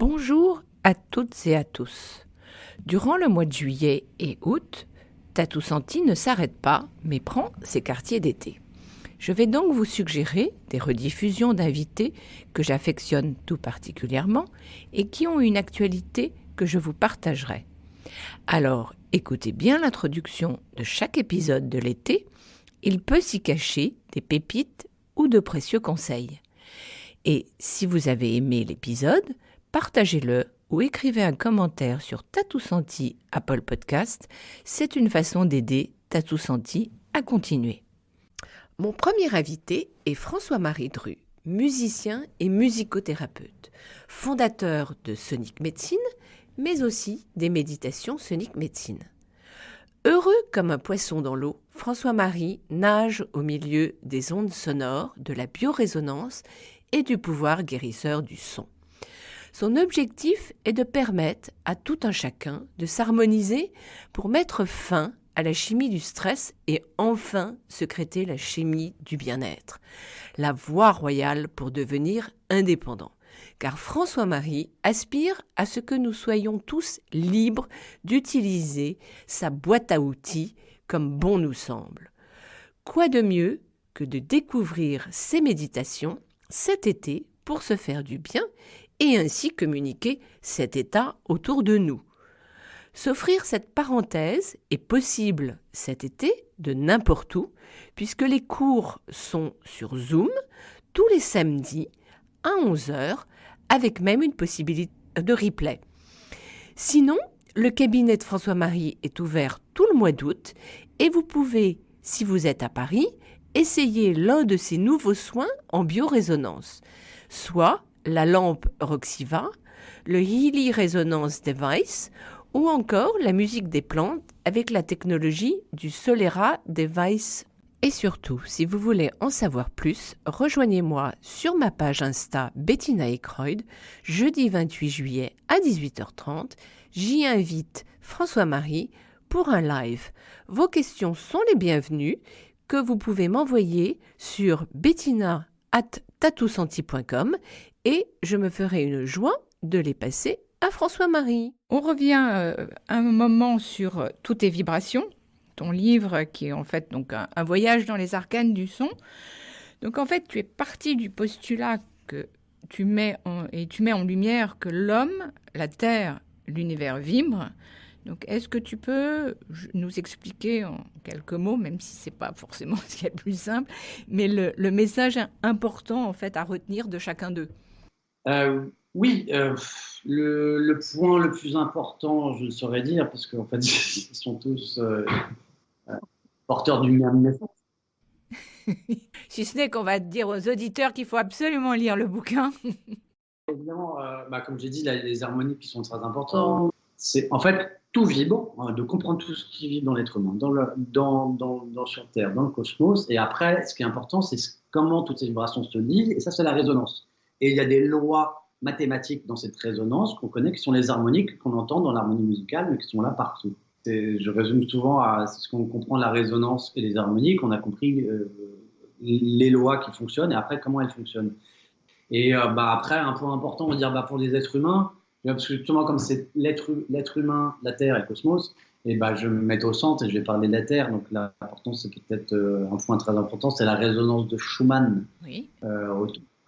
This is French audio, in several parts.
Bonjour à toutes et à tous. Durant le mois de juillet et août, Tatou Senti ne s'arrête pas, mais prend ses quartiers d'été. Je vais donc vous suggérer des rediffusions d'invités que j'affectionne tout particulièrement et qui ont une actualité que je vous partagerai. Alors, écoutez bien l'introduction de chaque épisode de l'été, il peut s'y cacher des pépites ou de précieux conseils. Et si vous avez aimé l'épisode, partagez-le ou écrivez un commentaire sur Tatou Senti Apple Podcast. C'est une façon d'aider Tatou Senti à continuer. Mon premier invité est François-Marie Dru, musicien et musicothérapeute, fondateur de Sonic Médecine, mais aussi des méditations Sonic Médecine. Heureux comme un poisson dans l'eau, François-Marie nage au milieu des ondes sonores, de la biorésonance et du pouvoir guérisseur du son. Son objectif est de permettre à tout un chacun de s'harmoniser pour mettre fin à la chimie du stress et enfin sécréter la chimie du bien-être. La voie royale pour devenir indépendant. Car François-Marie aspire à ce que nous soyons tous libres d'utiliser sa boîte à outils comme bon nous semble. Quoi de mieux que de découvrir ces méditations cet été pour se faire du bien et ainsi communiquer cet état autour de nous. S'offrir cette parenthèse est possible cet été de n'importe où, puisque les cours sont sur Zoom tous les samedis à 11h, avec même une possibilité de replay. Sinon, le cabinet de François-Marie est ouvert tout le mois d'août et vous pouvez, si vous êtes à Paris, essayer l'un de ces nouveaux soins en biorésonance, soit la lampe Roxiva, le Healy Resonance Device ou encore la musique des plantes avec la technologie du Solera Device. Et surtout, si vous voulez en savoir plus, rejoignez-moi sur ma page Insta Bettina Ekroyd, jeudi 28 juillet à 18h30. J'y invite François-Marie pour un live. Vos questions sont les bienvenues que vous pouvez m'envoyer sur bettina@tatousenti.com et je me ferai une joie de les passer à François-Marie. On revient un moment sur Toutes tes vibrations, ton livre qui est en fait donc un voyage dans les arcanes du son. Donc en fait, tu es parti du postulat que tu mets en lumière que l'homme, la terre, l'univers vibrent. Donc, est-ce que tu peux nous expliquer en quelques mots, même si ce n'est pas forcément ce qui est le plus simple, mais le message important en fait à retenir de chacun d'eux? Oui, le point le plus important, je ne saurais dire, parce qu'en fait, ils sont tous porteurs du même message. Si ce n'est qu'on va te dire aux auditeurs qu'il faut absolument lire le bouquin. Évidemment, comme j'ai dit, les harmoniques qui sont très importantes. C'est en fait tout vibre, de comprendre tout ce qui vit dans l'être humain, sur Terre, dans le cosmos. Et après, ce qui est important, c'est comment toutes ces vibrations se lient. Et ça, c'est la résonance. Et il y a des lois mathématiques dans cette résonance qu'on connaît, qui sont les harmoniques qu'on entend dans l'harmonie musicale, mais qui sont là partout. Je résume souvent à ce qu'on comprend la résonance et les harmoniques. On a compris les lois qui fonctionnent et après comment elles fonctionnent. Et après, un point important, on va dire pour les êtres humains, parce que justement, comme c'est l'être humain, la Terre et le cosmos, et je vais me mettre au centre et je vais parler de la Terre. Donc l'important, c'est peut-être un point très important, c'est la résonance de Schumann, Oui.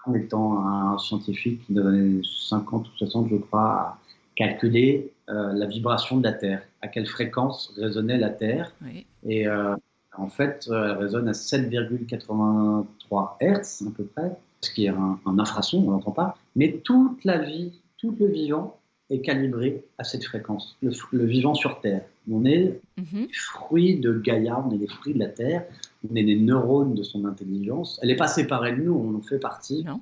En étant un scientifique qui, dans les années 50 ou 60, je crois, a calculé la vibration de la Terre, à quelle fréquence résonnait la Terre. Oui. Et en fait, elle résonne à 7,83 Hertz à peu près, ce qui est un infrason, on n'entend pas, mais toute la vie, tout le vivant est calibré à cette fréquence, le vivant sur Terre. On est les fruits de Gaïa, on est les fruits de la Terre, on est les neurones de son intelligence. Elle n'est pas séparée de nous, on en fait partie. Non.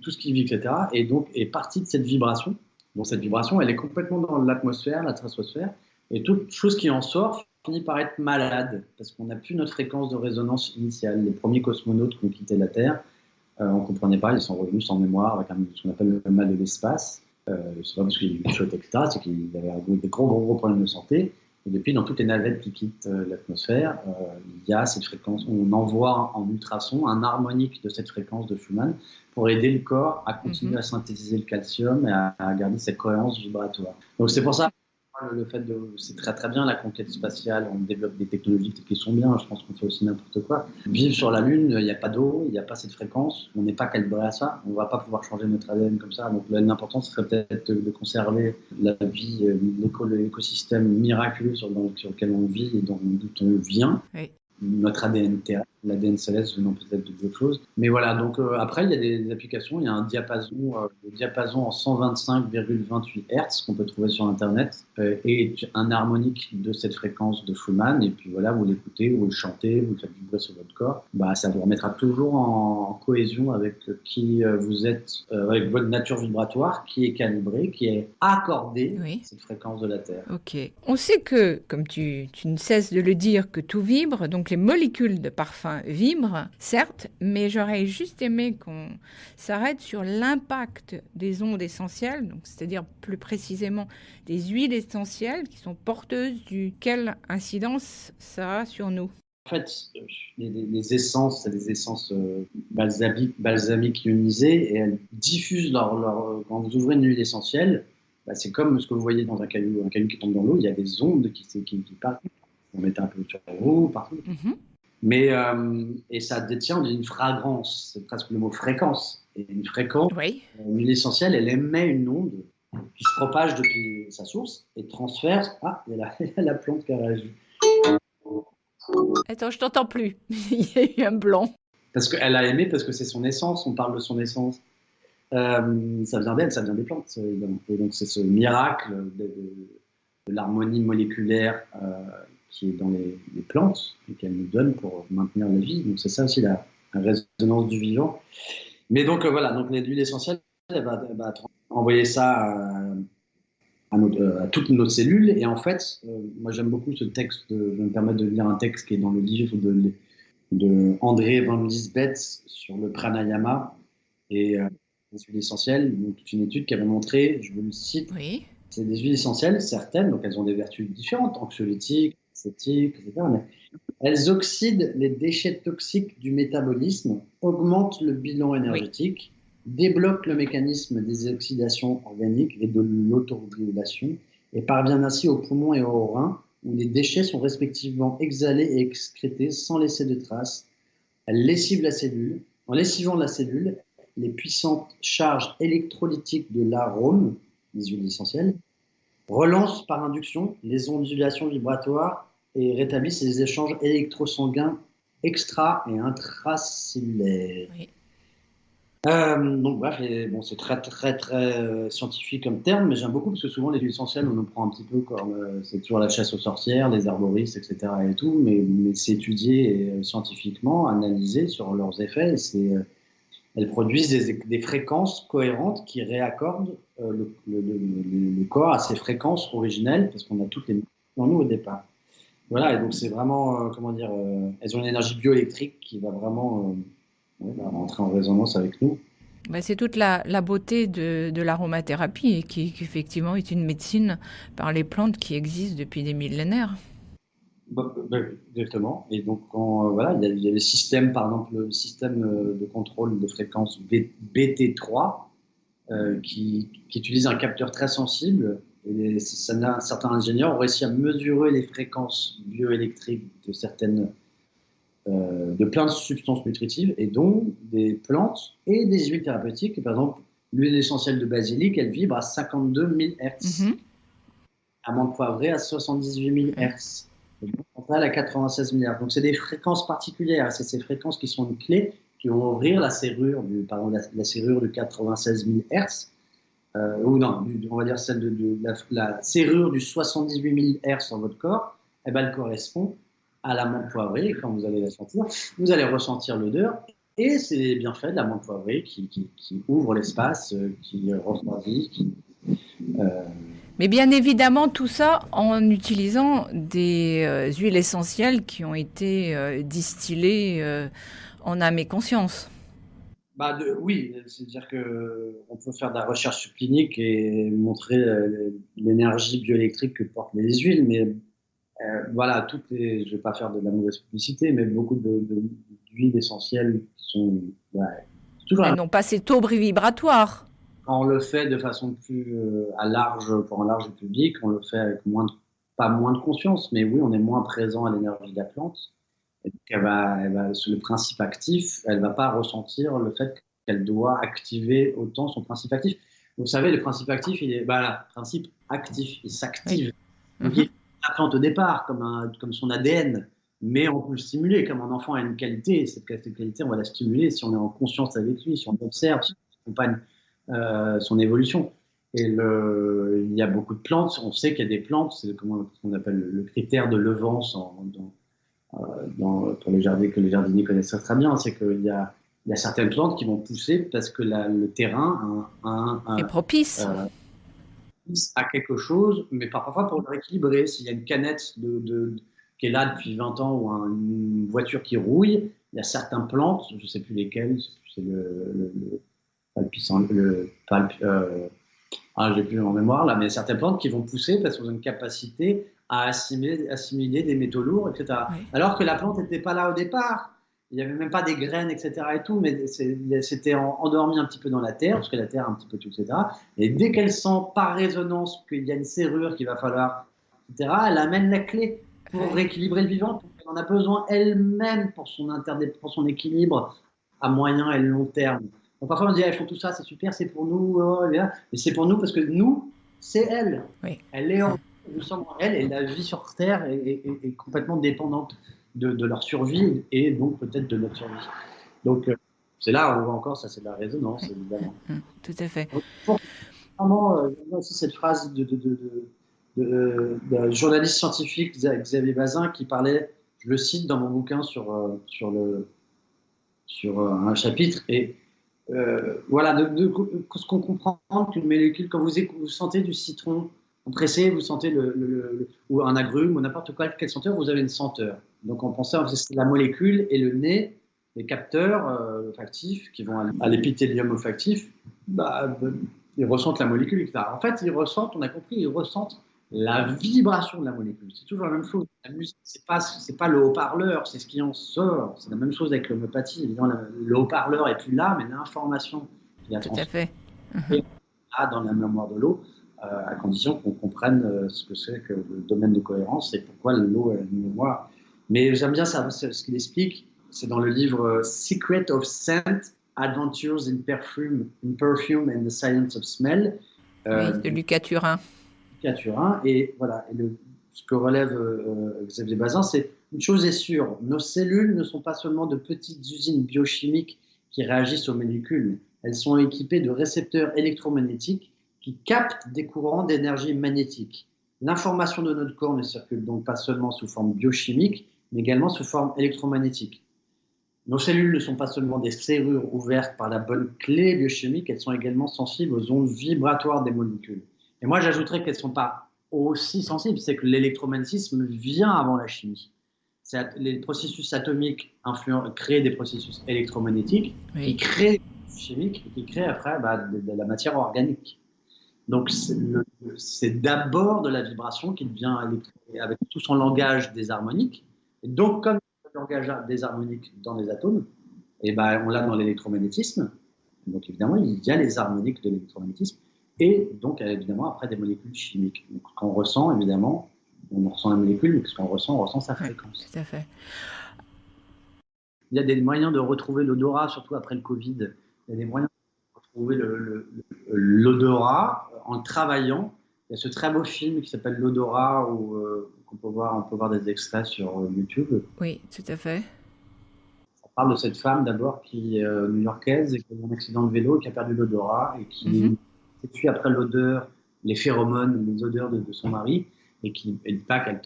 Tout ce qui vit, etc. Et donc est partie de cette vibration. Donc cette vibration, elle est complètement dans l'atmosphère, la stratosphère, et toute chose qui en sort finit par être malade, parce qu'on n'a plus notre fréquence de résonance initiale. Les premiers cosmonautes qui ont quitté la Terre, on ne comprenait pas, ils sont revenus sans mémoire, avec ce qu'on appelle le mal de l'espace. C'est pas parce qu'il y a eu des chutes, etc., c'est qu'ils avaient des gros problèmes de santé. Et depuis, dans toutes les navettes qui quittent l'atmosphère, il y a cette fréquence. On envoie en ultrasons un harmonique de cette fréquence de Schumann pour aider le corps à continuer à synthétiser le calcium et à garder cette cohérence vibratoire. Donc c'est pour ça le fait de, c'est très très bien la conquête spatiale, on développe des technologies qui sont bien, je pense qu'on fait aussi n'importe quoi. Vivre sur la Lune, il n'y a pas d'eau, il n'y a pas cette fréquence, on n'est pas calibré à ça, on ne va pas pouvoir changer notre ADN comme ça. Donc l'important serait peut-être de conserver la vie, l'écosystème miraculeux sur lequel on vit et d'où on vient. Oui. Notre ADN terrestre, l'ADN céleste venant peut-être d'autres choses. Mais voilà, donc après, il y a des applications, il y a un diapason, le diapason en 125,28 Hz qu'on peut trouver sur Internet et un harmonique de cette fréquence de Schumann. Et puis voilà, vous l'écoutez, vous le chantez, vous le faites vibrer sur votre corps. Bah, ça vous remettra toujours en cohésion avec qui vous êtes, avec votre nature vibratoire qui est calibrée, qui est accordée à cette fréquence de la Terre. Ok. On sait que, comme tu ne cesses de le dire, que tout vibre, donc les molécules de parfum vibrent, certes, mais j'aurais juste aimé qu'on s'arrête sur l'impact des ondes essentielles, donc c'est-à-dire plus précisément des huiles essentielles qui sont porteuses quelle incidence ça a sur nous. En fait, les essences, c'est des essences balsamiques ionisées et elles diffusent quand vous ouvrez une huile essentielle, bah, c'est comme ce que vous voyez dans un caillou qui tombe dans l'eau, il y a des ondes qui partent. On met un peu sur vous, partout. Mais, et ça détient une fragrance, c'est presque le mot fréquence. Et une fréquence, l'huile essentielle, elle émet une onde qui se propage depuis sa source et transfère. Ah, il y a la plante qui a réagi. Attends, je t'entends plus. Il y a eu un blanc. Parce qu'elle a aimé, parce que c'est son essence, on parle de son essence. Ça vient d'elle, ça vient des plantes, évidemment. Et donc c'est ce miracle de l'harmonie moléculaire qui est dans les plantes et qu'elle nous donne pour maintenir la vie. Donc c'est ça aussi la résonance du vivant. Mais donc voilà, donc l'huile essentielle, elle va envoyer ça à toutes nos cellules. Et en fait, moi j'aime beaucoup ce texte, je vais me permettre de lire un texte qui est dans le livre de André Van Liesbeth sur le pranayama et les huiles essentielles. Donc toute une étude qui avait montré, je vous le cite, c'est des huiles essentielles, certaines, donc elles ont des vertus différentes, anxiolytiques, acétiques, etc. Mais elles oxydent les déchets toxiques du métabolisme, augmentent le bilan énergétique, débloquent le mécanisme des oxydations organiques et de l'autorégulation et parviennent ainsi aux poumons et aux reins où les déchets sont respectivement exhalés et excrétés sans laisser de traces. Elles lessivent la cellule. En lessivant la cellule, les puissantes charges électrolytiques de l'arôme, les huiles essentielles, relancent par induction les ondulations vibratoires et rétablissent les échanges électrosanguins extra- et intracellulaires. Donc bref, bon, c'est très très très scientifique comme terme, mais j'aime beaucoup parce que souvent les huiles essentielles, on nous prend un petit peu comme c'est toujours la chasse aux sorcières, les herboristes, etc. et tout, mais c'est étudié scientifiquement, analysé sur leurs effets. Elles produisent des fréquences cohérentes qui réaccordent le corps à ses fréquences originelles, parce qu'on a toutes les dans nous au départ. Voilà, et donc c'est vraiment, comment dire, elles ont une énergie bioélectrique qui va vraiment rentrer en résonance avec nous. Bah, c'est toute la beauté de l'aromathérapie et qui effectivement est une médecine par les plantes qui existent depuis des millénaires. Exactement. Et donc, voilà, il y a les systèmes, par exemple, le système de contrôle de fréquence BT3 qui utilise un capteur très sensible. Et certains ingénieurs ont réussi à mesurer les fréquences bioélectriques de plein de substances nutritives, et dont des plantes et des huiles thérapeutiques. Par exemple, l'huile essentielle de basilic, elle vibre à 52 000 Hz. Amande poivrée à 78 000 Hz. Elle à 96 milliards. Donc, c'est des fréquences particulières. C'est ces fréquences qui sont une clé qui vont ouvrir la serrure la serrure de 96 000 Hz. Ou non, on va dire celle de la serrure du 78 000 Hz dans votre corps. Eh ben, elle correspond à l'amande poivrée. Et quand vous allez la sentir, vous allez ressentir l'odeur. Et c'est les bienfaits de l'amande poivrée qui ouvre l'espace, qui refroidit, Mais bien évidemment, tout ça en utilisant des huiles essentielles qui ont été distillées en âme et conscience. Oui, c'est-à-dire qu'on peut faire de la recherche subclinique et montrer l'énergie bioélectrique que portent les huiles, mais Voilà, je ne vais pas faire de la mauvaise publicité, mais beaucoup d'huiles essentielles qui sont, ouais, toujours Elles n'ont pas ces taux vibratoires. quand on le fait de façon plus pour un large public, on le fait avec pas moins de conscience, mais oui, on est moins présent à l'énergie de la plante. Et donc sur le principe actif, elle va pas ressentir le fait qu'elle doit activer autant son principe actif. Vous savez, le principe actif, le principe actif, il Oui. s'active. Donc, Mhm. il la plante au départ, comme son ADN, mais on peut le stimuler. Comme un enfant a une qualité, et cette qualité, on va la stimuler si on est en conscience avec lui, si on observe, si on accompagne son évolution. Il y a beaucoup de plantes, on sait qu'il y a des plantes, c'est ce qu'on appelle le critère de Levance pour les jardiniers, que les jardiniers connaissent très bien, c'est il y a certaines plantes qui vont pousser parce que le terrain Et propice. euh, à quelque chose, mais parfois pour le rééquilibrer. S'il y a une canette qui est là depuis 20 ans ou une voiture qui rouille, il y a certaines plantes, je ne sais plus lesquelles, c'est le palpissant, j'ai plus en mémoire là, mais il y a certaines plantes qui vont pousser parce qu'elles ont une capacité à assimiler des métaux lourds, etc. Oui. Alors que la plante n'était pas là au départ. Il n'y avait même pas des graines, etc. et tout, mais c'était endormi un petit peu dans la terre, parce que la terre a un petit peu tout, etc. Et dès qu'elle sent par résonance qu'il y a une serrure qu'il va falloir, etc., elle amène la clé pour Oui. rééquilibrer le vivant. Elle en a besoin elle-même pour son équilibre à moyen et long terme. Donc parfois on se dit, ah, ils font tout ça, c'est super, c'est pour nous, mais c'est pour nous parce que nous, c'est elle. Oui. Elle est en nous sommes en elle, et la vie sur Terre est complètement dépendante de leur survie et donc peut-être de notre survie. Donc c'est là où on voit encore, ça c'est de la résonance, Oui. évidemment. Tout à fait. Donc, vraiment, j'aime aussi cette phrase de journaliste scientifique Xavier Bazin qui parlait, je le cite dans mon bouquin sur un chapitre, et voilà, ce qu'on comprend qu'une molécule, quand vous sentez du citron pressé, vous sentez ou un agrume ou n'importe quelle senteur, vous avez une senteur. Donc on pensait que c'est la molécule et le nez, les capteurs olfactifs qui vont à l'épithélium olfactif, bah, ils ressentent la molécule, etc. En fait, on a compris, ils ressentent la vibration de la molécule. C'est toujours la même chose. La musique, c'est pas le haut-parleur, c'est ce qui en sort. C'est la même chose avec l'homéopathie. Évidemment, le haut-parleur est plus là, mais l'information qui la Tout à transmet fait. Mhm. dans la mémoire de l'eau, à condition qu'on comprenne ce que c'est que le domaine de cohérence et pourquoi l'eau est une mémoire. Mais j'aime bien ça, ce qu'il explique. C'est dans le livre Secret of Scent, Adventures in Perfume and the Science of Smell. Oui, de Lucas Turin. Turin. Et voilà, ce que relève Xavier Bazin, c'est une chose est sûre, nos cellules ne sont pas seulement de petites usines biochimiques qui réagissent aux molécules, elles sont équipées de récepteurs électromagnétiques qui captent des courants d'énergie magnétique. L'information de notre corps ne circule donc pas seulement sous forme biochimique, mais également sous forme électromagnétique. Nos cellules ne sont pas seulement des serrures ouvertes par la bonne clé biochimique, elles sont également sensibles aux ondes vibratoires des molécules. Et moi, j'ajouterais qu'elles ne sont pas aussi sensibles, c'est que l'électromagnétisme vient avant la chimie. Les processus atomiques créent des processus électromagnétiques qui créent des processus chimiques et qui créent après de la matière organique. Donc, c'est d'abord de la vibration qui devient avec tout son langage des harmoniques. Et donc, comme le langage des harmoniques dans les atomes, et ben, on l'a dans l'électromagnétisme. Donc, évidemment, il y a les harmoniques de l'électromagnétisme. Et donc, évidemment, après des molécules chimiques. Donc, quand on ressent, évidemment, on ressent la molécule, mais ce qu'on ressent, on ressent sa fréquence. Tout à fait. Il y a des moyens de retrouver l'odorat, surtout après le Covid. Il y a des moyens de retrouver l'odorat en le travaillant. Il y a ce très beau film qui s'appelle L'odorat, on peut voir des extraits sur YouTube. Oui, tout à fait. Ça parle de cette femme d'abord qui est new-yorkaise et qui a eu un accident de vélo et qui a perdu l'odorat et qui s'essuie après l'odeur, les phéromones, les odeurs de son mari et qui ne dit pas qu'elle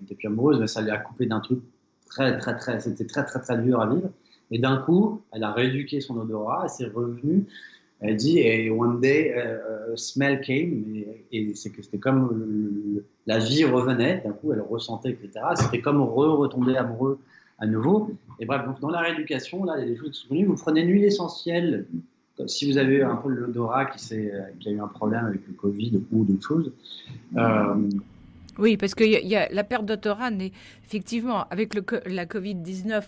n'était plus amoureuse, mais ça lui a coupé d'un truc c'était très dur à vivre. Et d'un coup, elle a rééduqué son odorat, elle s'est revenue. Elle dit, et one day, smell came, et c'est que c'était comme la vie revenait, d'un coup, elle ressentait, etc. C'était comme retomber amoureux à nouveau. Et bref, donc dans la rééducation, là, il y a des choses qui sont venues. Vous prenez une huile essentielle, si vous avez un peu l'odorat qui a eu un problème avec le Covid ou d'autres choses. Oui, parce qu'il y a la perte d'odorat, effectivement, avec la Covid-19,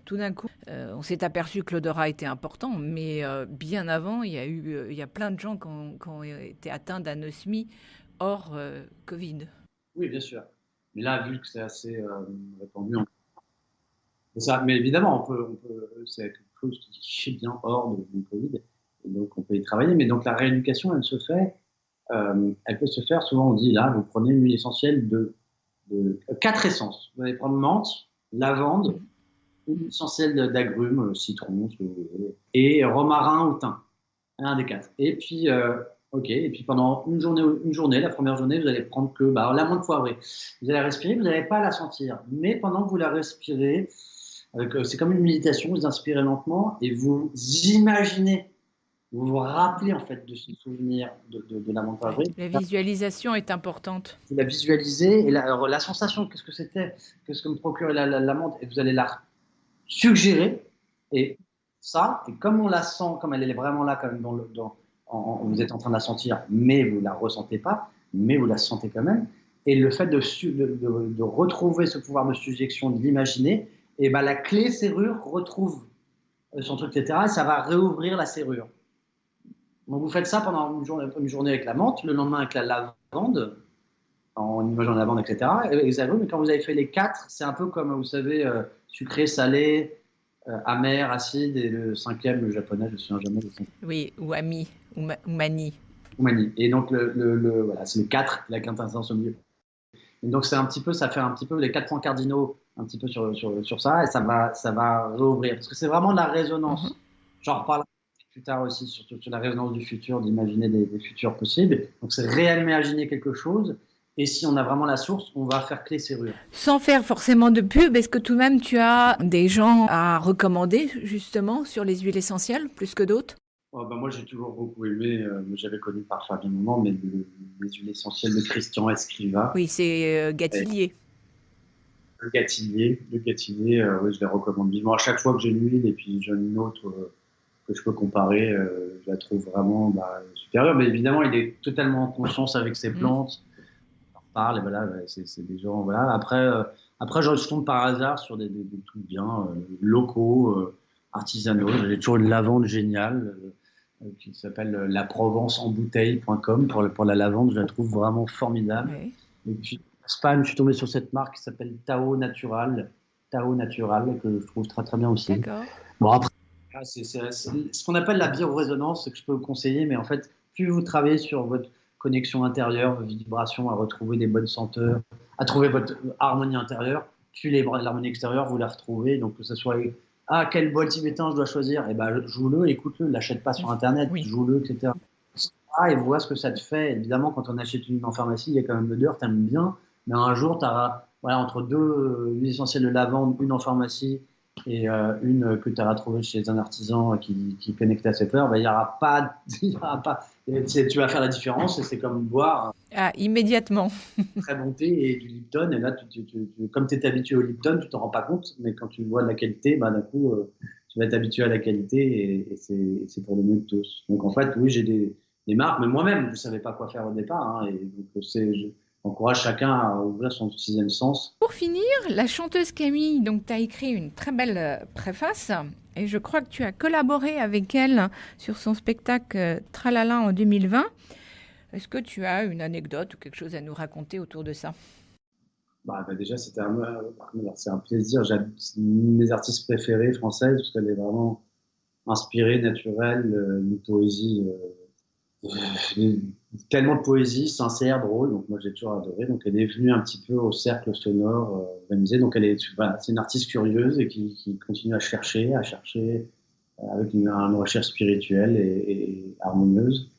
tout d'un coup, on s'est aperçu que l'odorat était important, mais bien avant, il y a plein de gens qui ont été atteints d'anosmie hors Covid. Oui, bien sûr. Mais là, vu que c'est assez répandu, c'est ça. Mais évidemment, c'est quelque chose qui est bien hors du Covid, et donc on peut y travailler. Mais donc la rééducation, elle peut se faire. Souvent, on dit là, vous prenez une huile essentielle de 4 essences. Vous allez prendre menthe, lavande, une essentielle d'agrumes, citron, si vous voulez, et romarin ou thym. Un des quatre. Et puis, ok. Et puis pendant la première journée, vous allez prendre que l'amande poivrée. Vous allez respirer, vous n'allez pas la sentir. Mais pendant que vous la respirez, c'est comme une méditation, vous inspirez lentement et vous imaginez, vous vous rappelez en fait de ce souvenir de l'amande poivrée. La visualisation est importante. Vous la visualisez et alors, la sensation, qu'est-ce que c'était, qu'est-ce que me procurait l'amande, et vous allez la suggérer. Et ça, et comme on la sent, comme elle est vraiment là, quand même, vous êtes en train de la sentir, mais vous ne la ressentez pas, mais vous la sentez quand même. Et le fait de retrouver ce pouvoir de suggestion, de l'imaginer, et la clé serrure retrouve son truc, etc. Et ça va réouvrir la serrure. Donc vous faites ça pendant une journée avec la menthe, le lendemain avec la lavande, en imaginant la lavande, etc. Mais quand vous avez fait les 4, c'est un peu comme, vous savez, sucré, salé, amer, acide, et le 5e, le japonais, je ne me souviens jamais. Oui, ou ami, ou mani. Ou mani. Et donc, voilà, c'est les 4, la quintessence au milieu. Et donc, ça fait un petit peu les 4 points cardinaux, un petit peu sur ça, et ça va réouvrir. Parce que c'est vraiment de la résonance. J'en reparlerai plus tard aussi sur la résonance du futur, d'imaginer des futurs possibles. Donc, c'est réellement imaginer quelque chose. Et si on a vraiment la source, on va faire clé serrure. Sans faire forcément de pub, est-ce que tout de même tu as des gens à recommander justement sur les huiles essentielles plus que d'autres? Moi, j'ai toujours beaucoup aimé, j'avais connu par Fabien Moment, mais les huiles essentielles de Christian Escriva. Oui, c'est Gatillier. Le Gatillier, oui, je les recommande vivement. À chaque fois que j'ai une huile et puis j'ai une autre que je peux comparer, je la trouve vraiment supérieure. Mais évidemment, il est totalement en conscience avec ses plantes. Parle et voilà, c'est des gens, voilà. Après je tombe par hasard sur des trucs bien locaux, artisanaux. J'ai toujours une lavande géniale qui s'appelle laprovenceenbouteille.com pour la lavande. Je la trouve vraiment formidable. Oui. Et puis en Espagne, je suis tombé sur cette marque qui s'appelle Tao Natural, que je trouve très très bien aussi. D'accord. Bon, après, c'est ce qu'on appelle la biorésonance, que je peux vous conseiller, mais en fait, plus vous travaillez sur votre connexion intérieure, vos vibrations, à retrouver des bonnes senteurs, à trouver votre harmonie intérieure, puis l'harmonie extérieure, vous la retrouvez. Donc que ce soit quel bois tibétain je dois choisir, joue-le, écoute-le, l'achète pas sur internet, joue-le, etc. Et vois ce que ça te fait. Évidemment, quand on achète une en pharmacie, il y a quand même l'odeur, t'aimes bien, mais un jour, tu auras entre deux huiles essentielles de lavande, une en pharmacie et une que tu auras trouvée chez un artisan qui est connecté à cette fleur, il n'y aura pas, tu vas faire la différence, et c'est comme boire immédiatement très bon thé et du Lipton, et là, comme tu es habitué au Lipton, tu t'en rends pas compte, mais quand tu vois de la qualité, d'un coup, tu vas t'habituer à la qualité, et c'est pour le mieux de tous. Donc en fait, oui, j'ai des marques, mais moi-même, je ne savais pas quoi faire au départ, et donc j'encourage chacun à ouvrir son 6e sens. Pour finir, la chanteuse Camille, donc tu as écrit une très belle préface et je crois que tu as collaboré avec elle sur son spectacle Tralala en 2020. Est-ce que tu as une anecdote ou quelque chose à nous raconter autour de ça? Déjà, c'est un plaisir. J'ai mes artistes préférés françaises parce qu'elle est vraiment inspirée, naturelle, une poésie, tellement de poésie, sincère, drôle. Donc moi, j'ai toujours adoré. Donc elle est venue un petit peu au cercle sonore organisé. Donc c'est une artiste curieuse et qui continue à chercher avec une recherche spirituelle et harmonieuse.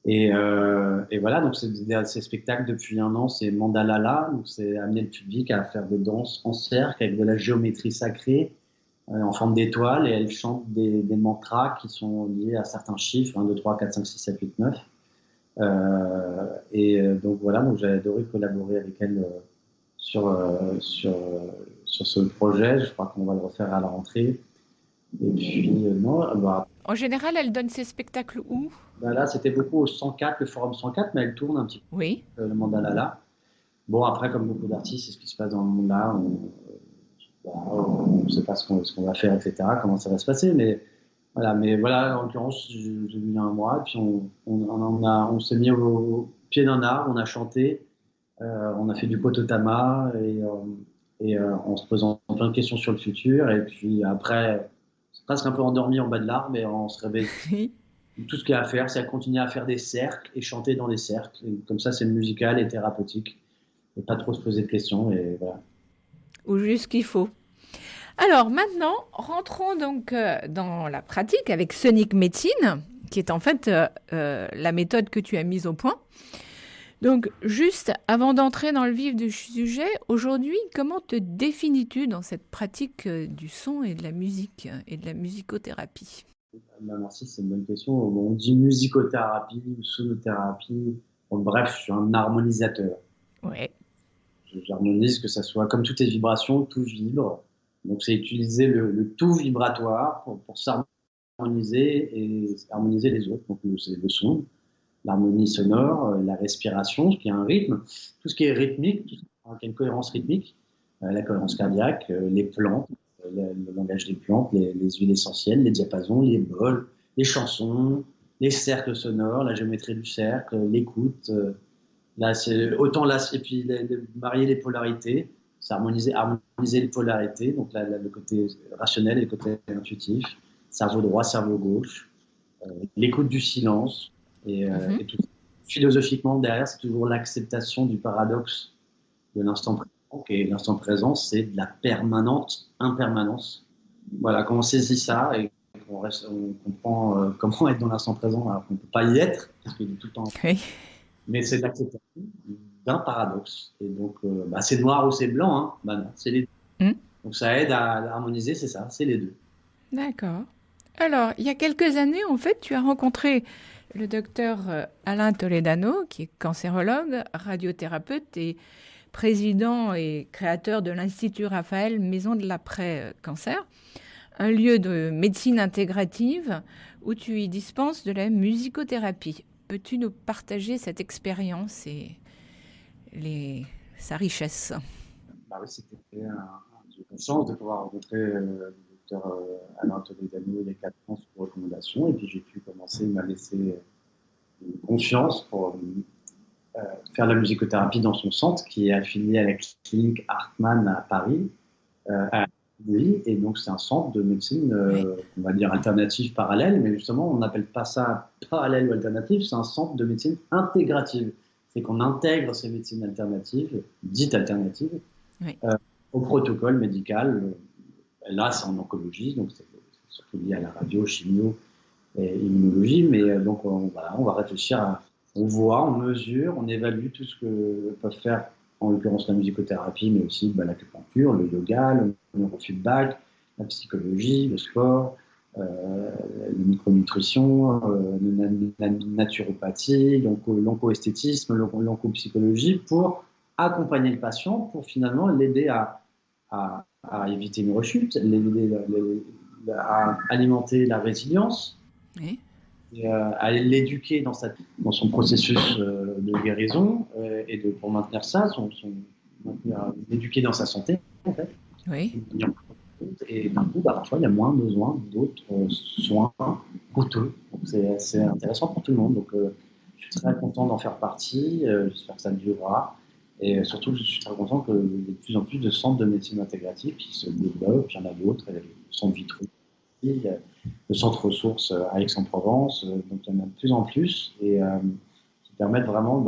Et voilà, donc ces spectacles depuis 1 an, c'est Mandalala, donc c'est amener le public à faire des danses en cercle avec de la géométrie sacrée en forme d'étoiles, et elle chante des mantras qui sont liés à certains chiffres, 1, 2, 3, 4, 5, 6, 7, 8, 9. Donc voilà, donc j'ai adoré collaborer avec elle sur ce projet. Je crois qu'on va le refaire à la rentrée. Et puis, En général, elle donne ses spectacles où? Là, c'était beaucoup au 104, le Forum 104, mais elle tourne un petit peu, Oui. le Mandalala. Bon, après, comme beaucoup d'artistes, c'est ce qui se passe dans le monde là. On ne sait pas ce qu'on va faire, etc., comment ça va se passer. Mais voilà, en l'occurrence, j'ai vu il y a un mois, et puis on s'est mis au pied d'un arbre, on a chanté, on a fait du pototama, en se posant plein de questions sur le futur. Et puis après, c'est presque un peu endormi en bas de l'arbre, mais on se réveille. Tout ce qu'il y a à faire, c'est continuer à faire des cercles et chanter dans des cercles. Et comme ça, c'est musical et thérapeutique. Et pas trop se poser de questions. Et voilà. Ou juste ce qu'il faut. Alors maintenant, rentrons donc dans la pratique avec Sonic Médecine, qui est en fait la méthode que tu as mise au point. Donc juste avant d'entrer dans le vif du sujet, aujourd'hui, comment te définis-tu dans cette pratique du son et de la musique et de la musicothérapie? Bah, merci, c'est une bonne question. Bon, on dit musicothérapie ou sonothérapie. Bon, bref, je suis un harmonisateur. Ouais. J'harmonise, que ça soit comme toutes les vibrations, tout vibre. Donc, c'est utiliser le tout vibratoire pour s'harmoniser et harmoniser les autres. Donc, c'est le son, l'harmonie sonore, la respiration, ce qui a un rythme, tout ce qui est rythmique, tout ce qui a une cohérence rythmique, la cohérence cardiaque, les plantes, le langage des plantes, les huiles essentielles, les diapasons, les bols, les chansons, les cercles sonores, la géométrie du cercle, l'écoute. Là, c'est autant là, et puis marier les polarités, c'est harmoniser les polarités, donc là, le côté rationnel et le côté intuitif, cerveau droit, cerveau gauche, l'écoute du silence, et tout. Philosophiquement, derrière, c'est toujours l'acceptation du paradoxe de l'instant présent. Et l'instant présent, c'est de la permanente impermanence. Voilà, quand on saisit ça et on comprend comment être dans l'instant présent, alors qu'on ne peut pas y être, parce qu'il est tout le temps. Oui. Mais c'est de l'acceptation d'un paradoxe. Et donc, c'est noir ou c'est blanc, hein. Bah non, c'est les deux. Donc ça aide à harmoniser, c'est ça, c'est les deux. D'accord. Alors, il y a quelques années, en fait, tu as rencontré le docteur Alain Toledano, qui est cancérologue, radiothérapeute et président et créateur de l'Institut Raphaël Maison de l'après-cancer, un lieu de médecine intégrative où tu y dispenses de la musicothérapie. Peux-tu nous partager cette expérience et sa richesse? Bah oui, j'ai eu la chance de pouvoir rencontrer le docteur Alain Toledano il y a 4 ans sous recommandation, et puis j'ai pu commencer, il m'a laissé confiance pour faire la musicothérapie dans son centre, qui est affilié à la clinique Hartmann à Paris, et donc c'est un centre de médecine, on va dire alternative, parallèle, mais justement on n'appelle pas ça parallèle ou alternative, c'est un centre de médecine intégrative. C'est qu'on intègre ces médecines alternatives, dites alternatives, au protocole médical. Là c'est en oncologie, donc c'est surtout lié à la radio, chimio et immunologie, mais donc on va réfléchir on voit, on mesure, on évalue tout ce que peuvent faire, en l'occurrence la musicothérapie, mais aussi l'acupuncture, le yoga, le neurofeedback, la psychologie, le sport, la micronutrition, la naturopathie, l'oncoesthétisme, l'oncopsychologie, pour accompagner le patient, pour finalement l'aider à éviter une rechute, l'aider à alimenter la résilience. Oui. À l'éduquer dans son processus de guérison pour maintenir ça, l'éduquer dans sa santé, en fait. Oui. Et d'un coup, parfois, il y a moins besoin d'autres soins coûteux. Donc, c'est intéressant pour tout le monde. Donc, je suis très content d'en faire partie. J'espère que ça durera. Et surtout, je suis très content qu'il y ait de plus en plus de centres de médecine intégrative qui se développent. Il y en a d'autres. Le centre Vitro, le centre ressources à Aix-en-Provence, donc il y en a de plus en plus, et qui permettent vraiment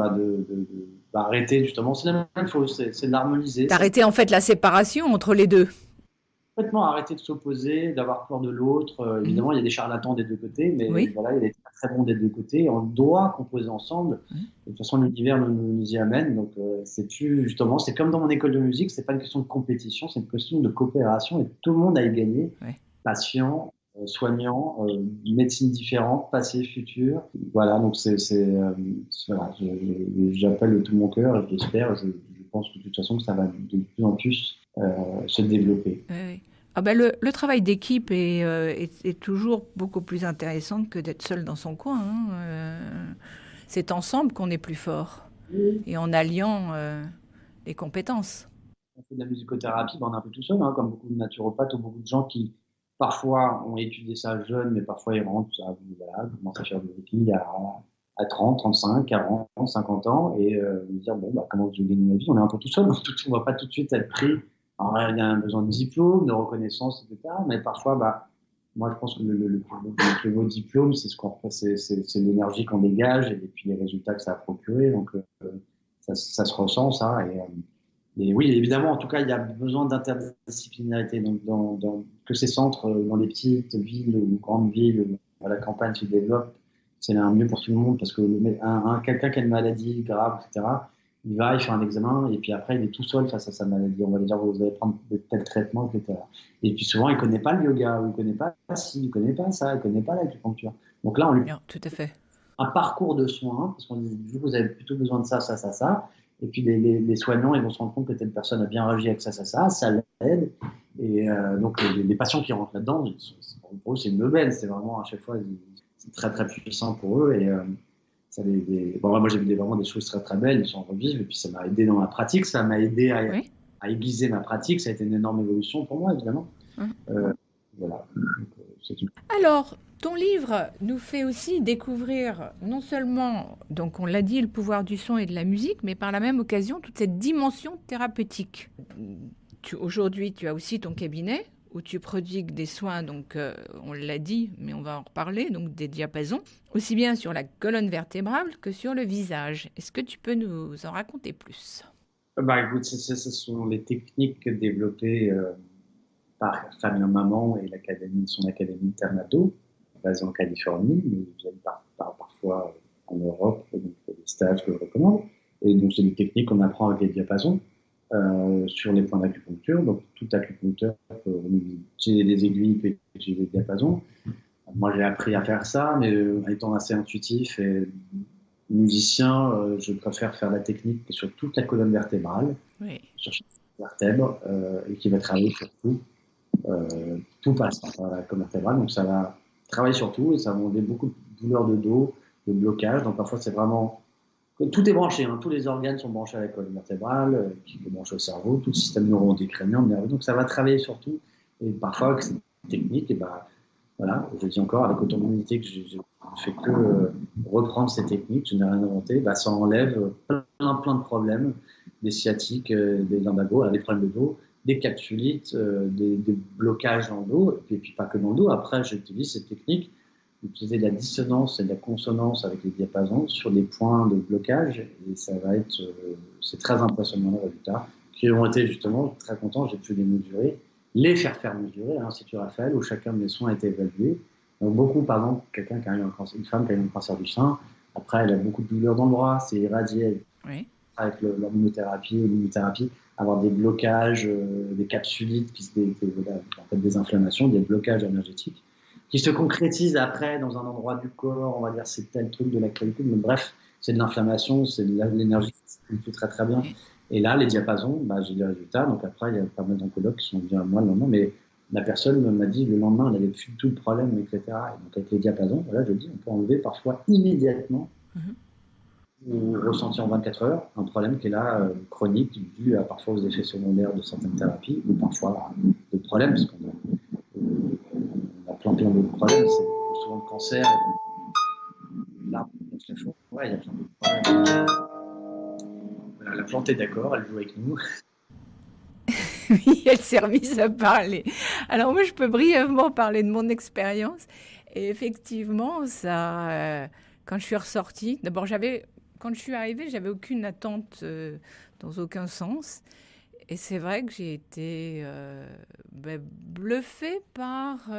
d'arrêter justement, c'est la même chose, c'est de l'harmoniser. D'arrêter en fait la séparation entre les deux. Complètement arrêter de s'opposer, d'avoir peur de l'autre. Évidemment, il y a des charlatans des deux côtés, mais voilà, il y a des très bons des deux côtés. On doit composer ensemble. De toute façon, l'univers nous y amène. Donc, c'est comme dans mon école de musique, c'est pas une question de compétition, c'est une question de coopération, et tout le monde a y gagné. Patients, soignants, médecines différentes, passé, futur. Voilà, donc voilà, j'appelle de tout mon cœur, et j'espère, je pense que de toute façon que ça va de plus en plus se développer. Oui. Ah ben le travail d'équipe est toujours beaucoup plus intéressant que d'être seul dans son coin. C'est ensemble qu'on est plus fort. Et en alliant les compétences. On fait de la musicothérapie, ben, on est un peu tout seul, hein, comme beaucoup de naturopathes ou beaucoup de gens qui, parfois, ont étudié ça jeune, mais parfois ils rentrent, ça, voilà, commencent à faire du Reiki à 30, 35, 40, 50 ans, et me dire, bon, bah, comment je vais gagner ma vie? On est un peu tout seul, on ne va pas tout de suite être pris. Alors, il y a un besoin de diplôme, de reconnaissance, etc. Mais parfois, bah, moi, je pense que le plus beau diplôme, c'est ce qu'on fait, c'est l'énergie qu'on dégage et puis les résultats que ça a procuré. Donc, ça se ressent, ça. Et oui, évidemment, en tout cas, il y a besoin d'interdisciplinarité. Donc, que ces centres, dans les petites villes ou grandes villes, à la campagne se développent, c'est un mieux pour tout le monde parce que quelqu'un qui a une maladie grave, etc., il va, il fait un examen et puis après, il est tout seul face à sa maladie. On va lui dire, vous allez prendre tel traitement, etc. Et puis souvent, il ne connaît pas le yoga, ou il ne connaît pas ci, il ne connaît pas ça, il ne connaît pas l'acupuncture. Donc là, on lui Non, tout à fait. un parcours de soins, parce qu'on dit, vous avez plutôt besoin de ça, ça, ça, ça. Et puis les soignants, ils vont se rendre compte que telle personne a bien réagi avec ça, ça, ça l'aide. Et donc les patients qui rentrent là-dedans, pour eux, c'est une aubaine, c'est vraiment à chaque fois, c'est très très puissant pour eux. Et bon, moi j'ai vu vraiment des choses très très belles, ils s'en revivent, et puis ça m'a aidé dans ma pratique, ça m'a aidé Oui. à aiguiser ma pratique, ça a été une énorme évolution pour moi, évidemment. Mmh. Voilà. Donc, c'est tout. Alors, ton livre nous fait aussi découvrir non seulement, donc on l'a dit, le pouvoir du son et de la musique, mais par la même occasion toute cette dimension thérapeutique. Aujourd'hui, tu as aussi ton cabinet où tu prodigues des soins, donc on l'a dit, mais on va en reparler, donc des diapasons, aussi bien sur la colonne vertébrale que sur le visage. Est-ce que tu peux nous en raconter plus? Bah, écoute, ce sont les techniques développées par Fabien Maman et son académie Ternado, basée en Californie, mais viennent parfois en Europe, donc des stages que je recommande. Et donc, c'est des techniques qu'on apprend avec les diapasons sur les points d'acupuncture. Donc, tout acupuncteur peut utiliser des aiguilles, peut utiliser des diapasons. Moi, j'ai appris à faire ça, mais étant assez intuitif et musicien, je préfère faire la technique sur toute la colonne vertébrale, Oui. sur chaque vertèbre, et qui va travailler sur tout. Tout passe par la colonne vertébrale, donc ça va travailler sur tout et ça va enlever beaucoup de douleurs de dos, de blocage. Donc parfois c'est vraiment tout est branché, hein, tous les organes sont branchés à la colonne vertébrale, qui est branché au cerveau, tout le système neuroendocrinien, nerveux. Donc ça va travailler sur tout. Et parfois avec cette technique, et ben voilà, je dis encore avec autant d'humilité que je ne fais que reprendre ces techniques, je n'ai rien inventé, bah, ça enlève plein de problèmes, des sciatiques, des lumbagos, des problèmes de dos, des capsulites, des blocages dans le dos, et puis pas que dans le dos. Après, j'utilise cette technique d'utiliser de la dissonance et de la consonance avec les diapasons sur des points de blocage, et ça va être, c'est très impressionnant les résultats, qui ont été justement très contents, j'ai pu les mesurer, les faire mesurer, l'Institut Raphaël, où chacun de mes soins a été évalué. Donc beaucoup, par exemple, quelqu'un qui a eu un cancer, une femme qui a eu un cancer du sein, après elle a beaucoup de douleurs dans le bras, c'est irradié Oui. avec l'hormonothérapie ou l'immunothérapie, avoir des blocages, des capsulites, en fait, des inflammations, des blocages énergétiques, qui se concrétisent après dans un endroit du corps, on va dire c'est tel truc de l'actualité, mais bref, c'est de l'inflammation, c'est de l'énergie qui se très très bien. Oui. Et là, les diapasons, bah, j'ai les résultats, donc après, il y a pas mal d'oncologues qui sont venus à moi le lendemain, mais la personne m'a dit le lendemain, elle avait plus tout le problème, etc. Et donc avec les diapasons, voilà, je dis, on peut enlever parfois immédiatement ou ressentir en 24 heures un problème qui est là, chronique, dû à parfois aux effets secondaires de certaines thérapies, ou parfois de problèmes, parce qu'on a plein d'autres problèmes, c'est souvent le cancer, là, ouais, il y a plein d'autres problèmes. Voilà, la plante est d'accord, elle joue avec nous. Oui, elle s'est remise à parler. Alors moi, je peux brièvement parler de mon expérience. Et effectivement, quand je suis ressortie, d'abord, quand je suis arrivée, j'avais aucune attente dans aucun sens. Et c'est vrai que j'ai été bluffée par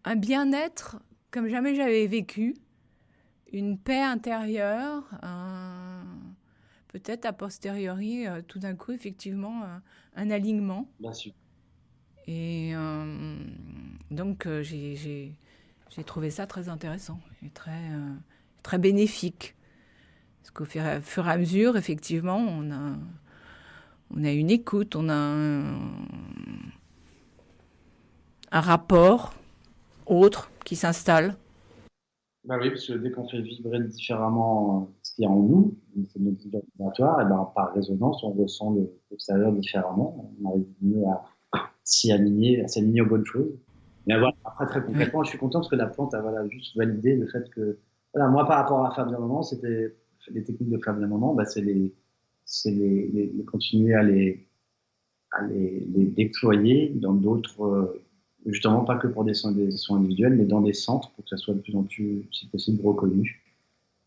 un bien-être comme jamais j'avais vécu, une paix intérieure, peut-être a posteriori, tout d'un coup, effectivement, un alignement. Bien sûr. Et donc, j'ai trouvé ça très intéressant et très bénéfique. Parce qu'au fur et à mesure, effectivement, on a une écoute, on a un rapport autre qui s'installe. Bah oui, parce que dès qu'on fait vibrer différemment ce qui est en nous, c'est notre système vibratoire, et ben, par résonance, on ressent l'extérieur différemment. On arrive mieux à s'aligner aux bonnes choses. Mais voilà, après, très Oui. concrètement, je suis content parce que la plante a juste validé le fait que, voilà, moi, par rapport à faire bien moment, c'était les techniques de faire bien moment, bah, continuer à les déployer dans d'autres, justement, pas que pour des soins individuels, mais dans des centres pour que ça soit de plus en plus, si possible, reconnu.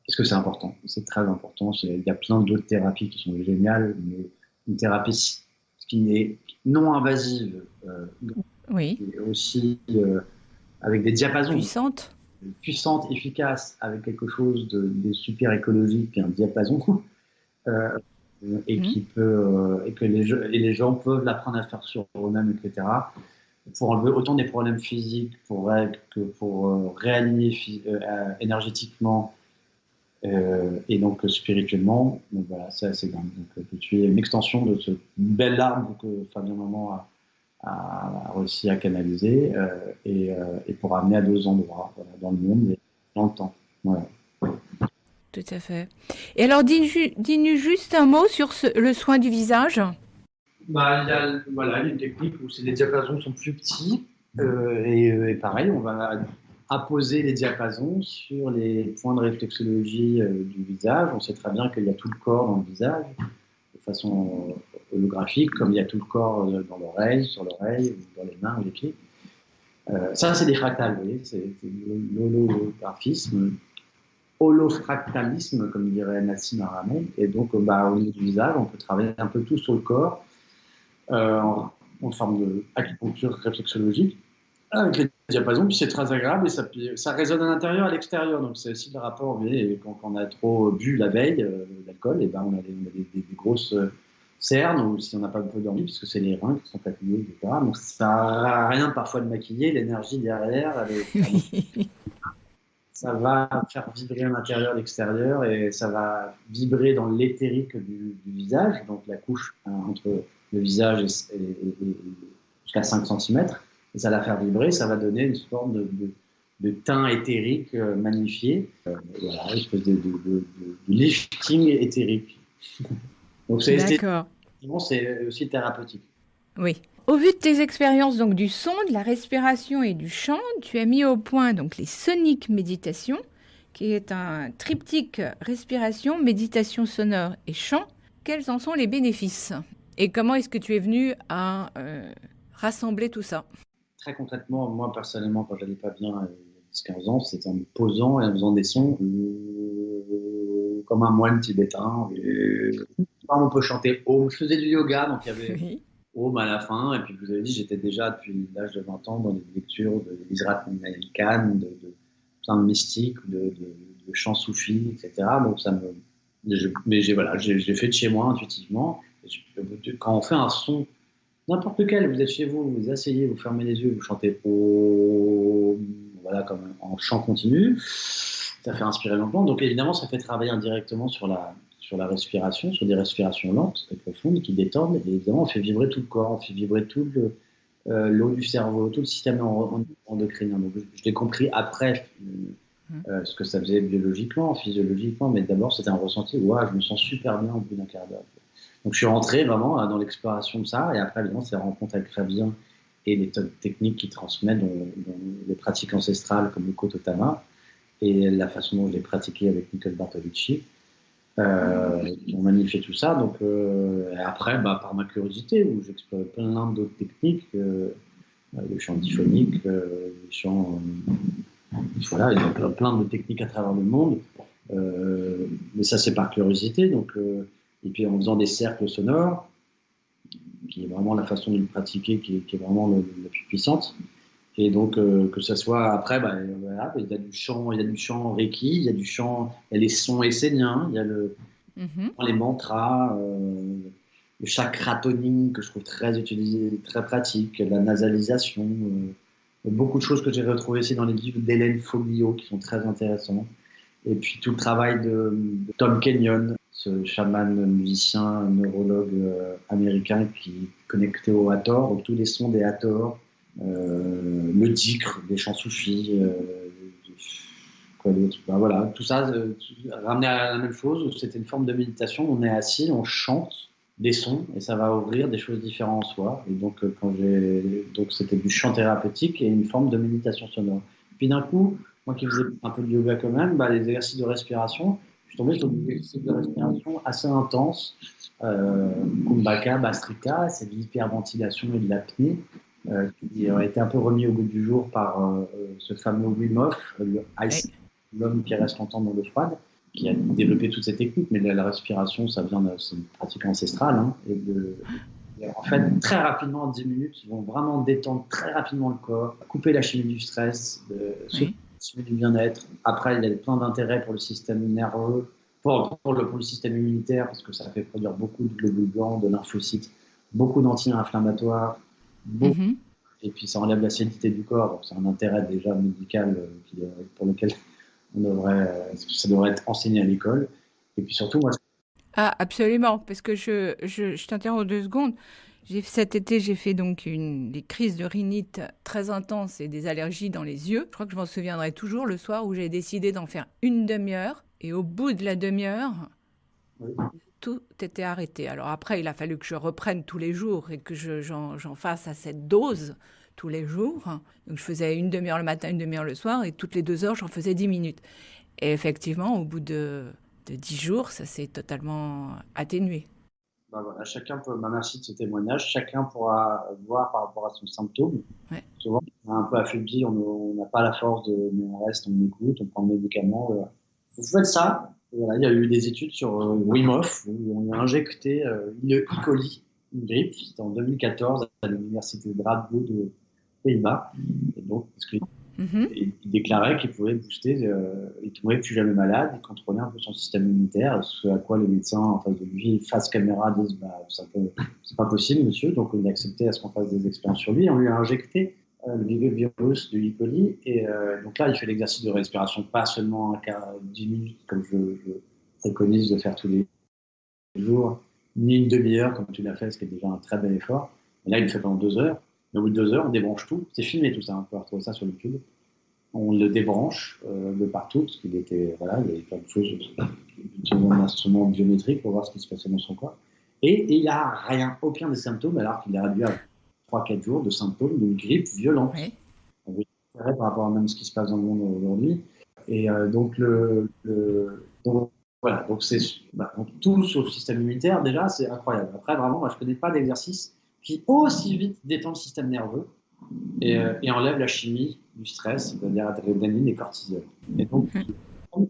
Parce que c'est important, c'est très important. Il y a plein d'autres thérapies qui sont géniales, mais une thérapie qui est non invasive, Oui. et aussi avec des diapasons Puissante. puissantes, efficaces, avec quelque chose de super écologique, et un diapason, euh, et Hmm. qui peut, que les gens peuvent l'apprendre à faire sur eux-mêmes, etc. Pour enlever autant des problèmes physiques que pour réaligner énergétiquement et donc spirituellement. Donc voilà, c'est assez dingue. Donc tu es une extension de ce bel arbre que Fabien Maman a réussi à canaliser et pour amener à deux endroits, voilà, dans le monde et dans le temps. Voilà. Tout à fait. Et alors, dis-nous juste un mot sur le soin du visage. Bah, voilà, il y a une technique où les diapasons sont plus petits et pareil, on va apposer les diapasons sur les points de réflexologie du visage. On sait très bien qu'il y a tout le corps dans le visage de façon holographique, comme il y a tout le corps dans l'oreille, sur l'oreille, ou dans les mains ou les pieds. Ça, c'est des fractales, vous voyez, c'est l'holographisme, holofractalisme, comme dirait Nassim Haramein. Et donc, au niveau du visage, on peut travailler un peu tout sur le corps en forme d'acupuncture réflexologique avec les diapasons, puis c'est très agréable et ça résonne à l'intérieur et à l'extérieur. Donc c'est aussi le rapport, vous voyez, quand on a trop bu la veille, l'alcool, et ben on a des grosses cernes, ou si on n'a pas un peu dormi, puisque c'est les reins qui sont fatigués, etc. Donc ça sert à rien parfois de maquiller, l'énergie derrière, ça va faire vibrer à l'intérieur et l'extérieur, et ça va vibrer dans l'éthérique du visage, donc la couche entre le visage jusqu'à 5 cm, et ça va la faire vibrer, ça va donner une forme de teint éthérique magnifié, voilà, une espèce de lifting éthérique. Donc D'accord. c'est aussi thérapeutique. Oui. Au vu de tes expériences donc du son, de la respiration et du chant, tu as mis au point donc les soniques méditations, qui est un triptyque respiration, méditation sonore et chant. Quels en sont les bénéfices? Et comment est-ce que tu es venu à rassembler tout ça? Très concrètement, moi personnellement, quand j'allais pas bien il y a 10-15 ans, c'était en me posant et en faisant des sons comme un moine tibétain. On peut chanter Om. Je faisais du yoga, donc il y avait Oui. Om à la fin. Et puis, je vous avez dit, j'étais déjà depuis l'âge de 20 ans dans des lectures de l'Israt Khan, de plein de mystiques, de chants soufis, etc. Donc, mais voilà, j'ai fait de chez moi intuitivement. Quand on fait un son, n'importe lequel, vous êtes chez vous, vous vous asseyez, vous fermez les yeux, vous chantez Om, voilà, comme en chant continu, ça fait inspirer lentement. Donc évidemment, ça fait travailler indirectement sur la respiration, sur des respirations lentes et profondes qui détendent. Et évidemment, on fait vibrer tout le corps, on fait vibrer tout l'eau du cerveau, tout le système endocrinien. Donc je l'ai compris après ce que ça faisait biologiquement, physiologiquement, mais d'abord c'était un ressenti. Ouah, je me sens super bien au bout d'un quart d'heure. Donc je suis rentré vraiment dans l'exploration de ça. Et après, évidemment, c'est la rencontre avec Fabien et les techniques qu'il transmet, dont les pratiques ancestrales comme le Kototama et la façon dont je l'ai pratiqué avec Nicole Bartolucci, qui ont magnifié tout ça. Donc après, par ma curiosité, où j'explore plein d'autres techniques, le chant diphonique, les chants, voilà, il y a plein de techniques à travers le monde. Mais ça, c'est par curiosité. Donc, et puis en faisant des cercles sonores, qui est vraiment la façon de le pratiquer, qui est vraiment la plus puissante. Et donc, que ça soit après, voilà, il y a du chant Reiki, il y a du chant, il y a les sons esséniens, il y a Mhm. les mantras, le chakra toning que je trouve très utilisé, très pratique, la nasalisation, beaucoup de choses que j'ai retrouvées aussi dans les livres d'Hélène Foglio qui sont très intéressants. Et puis tout le travail de Tom Kenyon, ce chaman musicien, neurologue américain qui est connecté au Hathor, donc tous les sons des Hathor, le dhikr, des chants soufis, quoi d'autre? Ben voilà, tout ça ramené à la même chose. C'était une forme de méditation. On est assis, on chante des sons et ça va ouvrir des choses différentes en soi. Et donc, donc c'était du chant thérapeutique et une forme de méditation sonore. Puis d'un coup, moi qui faisais un peu de yoga quand même, bah, les exercices de respiration, je suis tombé sur des exercices de respiration assez intenses. Kumbhaka, Bhastrika, c'est de l'hyperventilation et de l'apnée, qui a été un peu remis au goût du jour par ce fameux Wim Hof, l'homme qui reste longtemps dans l'eau froide, qui a développé toutes ces techniques, mais la respiration, c'est une pratique ancestrale. Hein, et en fait, très rapidement, en 10 minutes, ils vont vraiment détendre très rapidement le corps, couper la chimie du stress, la chimie du bien-être. Après, il y a plein d'intérêts pour le système nerveux, pour le système immunitaire, parce que ça fait produire beaucoup de globules blancs, de lymphocytes, beaucoup d'anti-inflammatoires, et puis ça enlève l'acidité du corps, donc c'est un intérêt déjà médical pour lequel ça devrait être enseigné à l'école. Et puis surtout, moi... Ah, absolument, parce que je t'interromps 2 secondes. Cet été, j'ai fait donc des crises de rhinite très intenses et des allergies dans les yeux. Je crois que je m'en souviendrai toujours le soir où j'ai décidé d'en faire une demi-heure. Et au bout de la demi-heure, tout était arrêté. Alors après, il a fallu que je reprenne tous les jours et que j'en fasse à cette dose tous les jours. Donc je faisais une demi-heure le matin, une demi-heure le soir, et toutes les 2 heures, j'en faisais 10 minutes. Et effectivement, au bout de 10 jours, ça s'est totalement atténué. Bah voilà, merci de ce témoignage. Chacun pourra voir par rapport à son symptôme. Ouais. Souvent, on est un peu affaibli, on n'a pas la force mais on reste, on écoute, on prend le médicament. Voilà. Vous faites ça. Voilà, il y a eu des études sur Wim Hof où on a injecté une E. coli, une grippe. C'était en 2014 à l'université de Radboud aux Pays-Bas. Et donc, parce que il déclarait qu'il pouvait booster, il ne tombait plus jamais malade, il contrôlait un peu son système immunitaire, ce à quoi les médecins en face de lui, face caméra, disent c'est pas possible, monsieur. Donc il a accepté à ce qu'on fasse des expériences sur lui. On lui a injecté le virus de E. coli, et donc là il fait l'exercice de respiration, pas seulement 10 minutes comme je préconise de faire tous les jours, ni une demi-heure comme tu l'as fait, ce qui est déjà un très bel effort. Et là il le fait pendant 2 heures. Et au bout de 2 heures, on débranche tout. C'est filmé tout ça, on peut retrouver ça sur YouTube. On le débranche de partout, parce qu'il il y avait plein de choses, un instrument biométrique pour voir ce qui se passait dans son corps. Et il n'a rien, aucun des symptômes, alors qu'il est réduit à 3-4 jours de symptômes d'une grippe violente. Oui. Par rapport à même ce qui se passe dans le monde aujourd'hui. Et donc, voilà, donc tout sur le système immunitaire, déjà, c'est incroyable. Après, vraiment, moi, je ne connais pas d'exercice qui aussi vite détend le système nerveux et enlève la chimie du stress, c'est-à-dire adrénaline et cortisol. Et donc,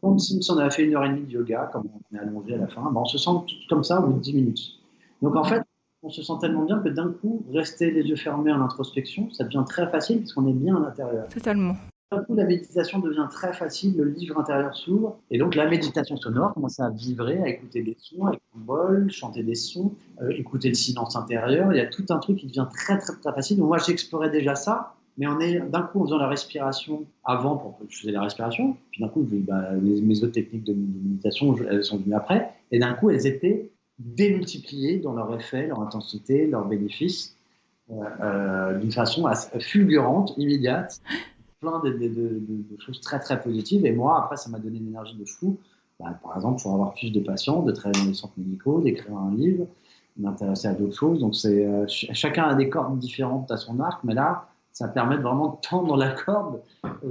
comme si on avait fait 1h30 de yoga, comme on est allongé à la fin, on se sent tout comme ça au bout de 10 minutes. Donc en fait, on se sent tellement bien que d'un coup, rester les yeux fermés en introspection, ça devient très facile parce qu'on est bien à l'intérieur. Totalement. D'un coup, la méditation devient très facile, le livre intérieur s'ouvre, et donc la méditation sonore commence à vibrer, à écouter des sons avec un bol, chanter des sons, écouter le silence intérieur. Il y a tout un truc qui devient très, très, très facile. Donc moi, j'explorais déjà ça, mais d'un coup, en faisant la respiration avant, je faisais la respiration, puis d'un coup, mes autres techniques de méditation, elles sont venues après, et d'un coup, elles étaient démultipliées dans leur effet, leur intensité, leurs bénéfices, d'une façon fulgurante, immédiate. Plein de choses très très positives, et moi après ça m'a donné une énergie de fou, par exemple pour avoir plus de patients, de travailler dans les centres médicaux, d'écrire un livre, m'intéresser à d'autres choses. Donc chacun a des cordes différentes à son arc, mais là ça permet de vraiment tendre la corde,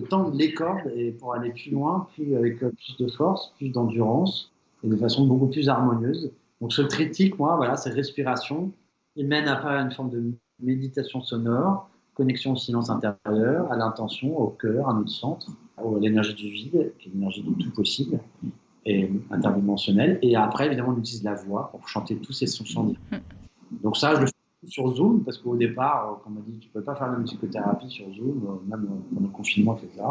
tendre les cordes, et pour aller plus loin, avec plus de force, plus d'endurance, et de façon beaucoup plus harmonieuse. Donc ce triptyque, moi voilà, c'est respiration, il mène après à une forme de méditation sonore, connexion au silence intérieur, à l'intention, au cœur, à notre centre, à l'énergie du vide, qui est l'énergie du tout possible, et interdimensionnelle. Et après, évidemment, on utilise la voix pour chanter tous ces sons chantés. Donc ça, je le fais sur Zoom, parce qu'au départ, quand on m'a dit tu ne peux pas faire la psychothérapie sur Zoom, même pendant le confinement, etc.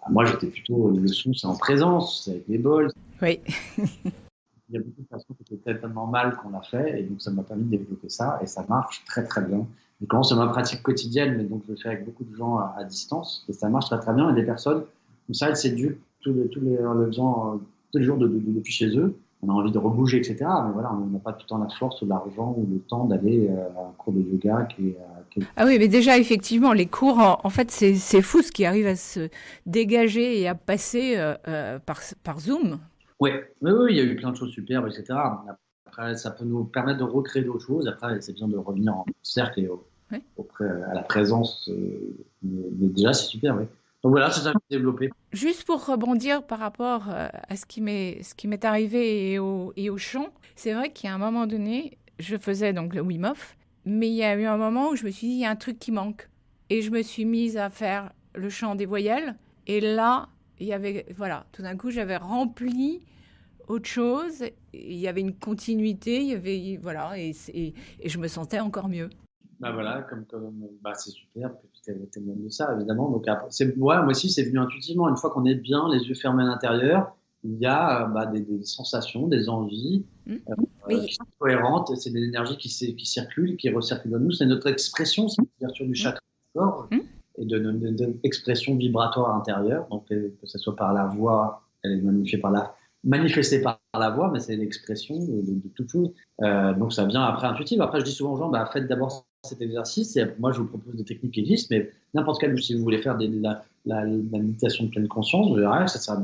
Moi, j'étais plutôt, le son, c'est en présence, c'est avec les bols. Oui. Il y a beaucoup de personnes qui étaient tellement mal qu'on l'a fait, et donc ça m'a permis de développer ça, et ça marche très très bien. Je commence ma pratique quotidienne, mais donc je le fais avec beaucoup de gens à distance, et ça marche très très bien. Et des personnes, comme ça, elles s'éduquent tous les jours depuis chez eux, on a envie de rebouger, etc. Mais voilà, on n'a pas tout le temps la force ou l'argent ou le temps d'aller à un cours de yoga Ah oui, mais déjà, effectivement, les cours, en fait, c'est fou ce qui arrive à se dégager et à passer par Zoom. Ouais, oui, oui, il y a eu plein de choses superbes, etc. Après, ça peut nous permettre de recréer d'autres choses. Après, c'est bien de revenir en cercle et Ouais. à la présence. Mais déjà, c'est super, oui. Donc voilà, c'est ça que j'ai développé. Juste pour rebondir par rapport à ce qui m'est arrivé et au chant, c'est vrai qu'il y a un moment donné, je faisais donc le Wim Hof, mais il y a eu un moment où je me suis dit, il y a un truc qui manque. Et je me suis mise à faire le chant des voyelles. Et là, il y avait, voilà, tout d'un coup, j'avais rempli autre chose. Il y avait une continuité, il y avait, voilà, et je me sentais encore mieux. Bah voilà, bah c'est super que tu témoignes de ça, évidemment. Donc après, moi aussi, c'est venu intuitivement. Une fois qu'on est bien, les yeux fermés à l'intérieur, il y a bah, des sensations, des envies Hmm. Mais qui sont cohérentes. C'est des énergies qui circulent, qui recirculent dans nous. C'est notre expression, c'est l'ouverture du hmm, chakra du corps hmm, et de notre expression vibratoire intérieure. Donc que ce soit par la voix, elle est manifestée par la voix, mais c'est l'expression de toute chose. Donc ça vient après intuitif. Après, je dis souvent aux gens, bah, faites d'abord cet exercice. Et moi, je vous propose des techniques qui existent, mais n'importe quelle, si vous voulez faire la méditation de pleine conscience, vous verrez, ça sera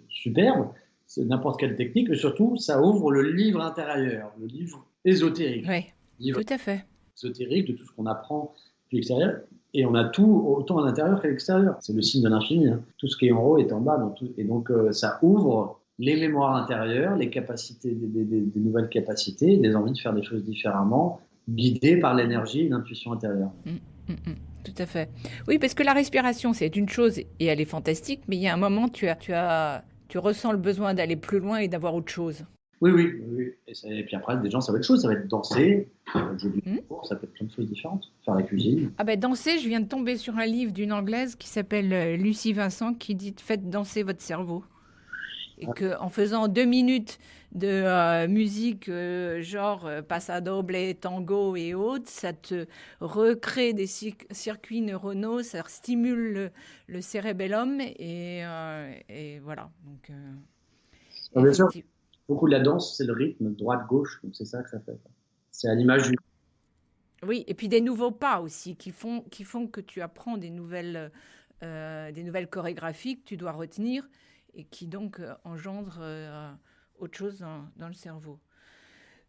superbe. C'est n'importe quelle technique, mais surtout, ça ouvre le livre intérieur, le livre ésotérique. ouais, Le livre tout à fait. ésotérique de tout ce qu'on apprend de l'extérieur. Et on a tout autant à l'intérieur qu'à l'extérieur. C'est le signe de l'infini. Hein. Tout ce qui est en haut est en bas. Et donc, ça ouvre les mémoires intérieures, les capacités, des nouvelles capacités, des envies de faire des choses différemment, guidées par l'énergie et l'intuition intérieure. Mm, mm, mm, tout à fait. Oui, parce que la respiration, c'est une chose et elle est fantastique, mais il y a un moment, tu ressens le besoin d'aller plus loin et d'avoir autre chose. Oui, oui, oui. Et puis après, des gens, ça va être chaud, ça va être danser, jouer du Mm. cours, ça peut être plein de choses différentes. Faire la cuisine. Ah ben danser, je viens de tomber sur un livre d'une Anglaise qui s'appelle Lucie Vincent qui dit faites danser votre cerveau. Et qu'en faisant 2 minutes de musique genre Paso Doble, tango et autres, ça te recrée des circuits neuronaux, ça stimule le cérébellum et voilà. Donc, Bien sûr, effectivement. beaucoup de la danse, c'est le rythme droite-gauche, donc c'est ça que ça fait. C'est à l'image du. Oui, et puis des nouveaux pas aussi qui font que tu apprends des nouvelles chorégraphies que tu dois retenir et qui donc engendrent autre chose dans le cerveau.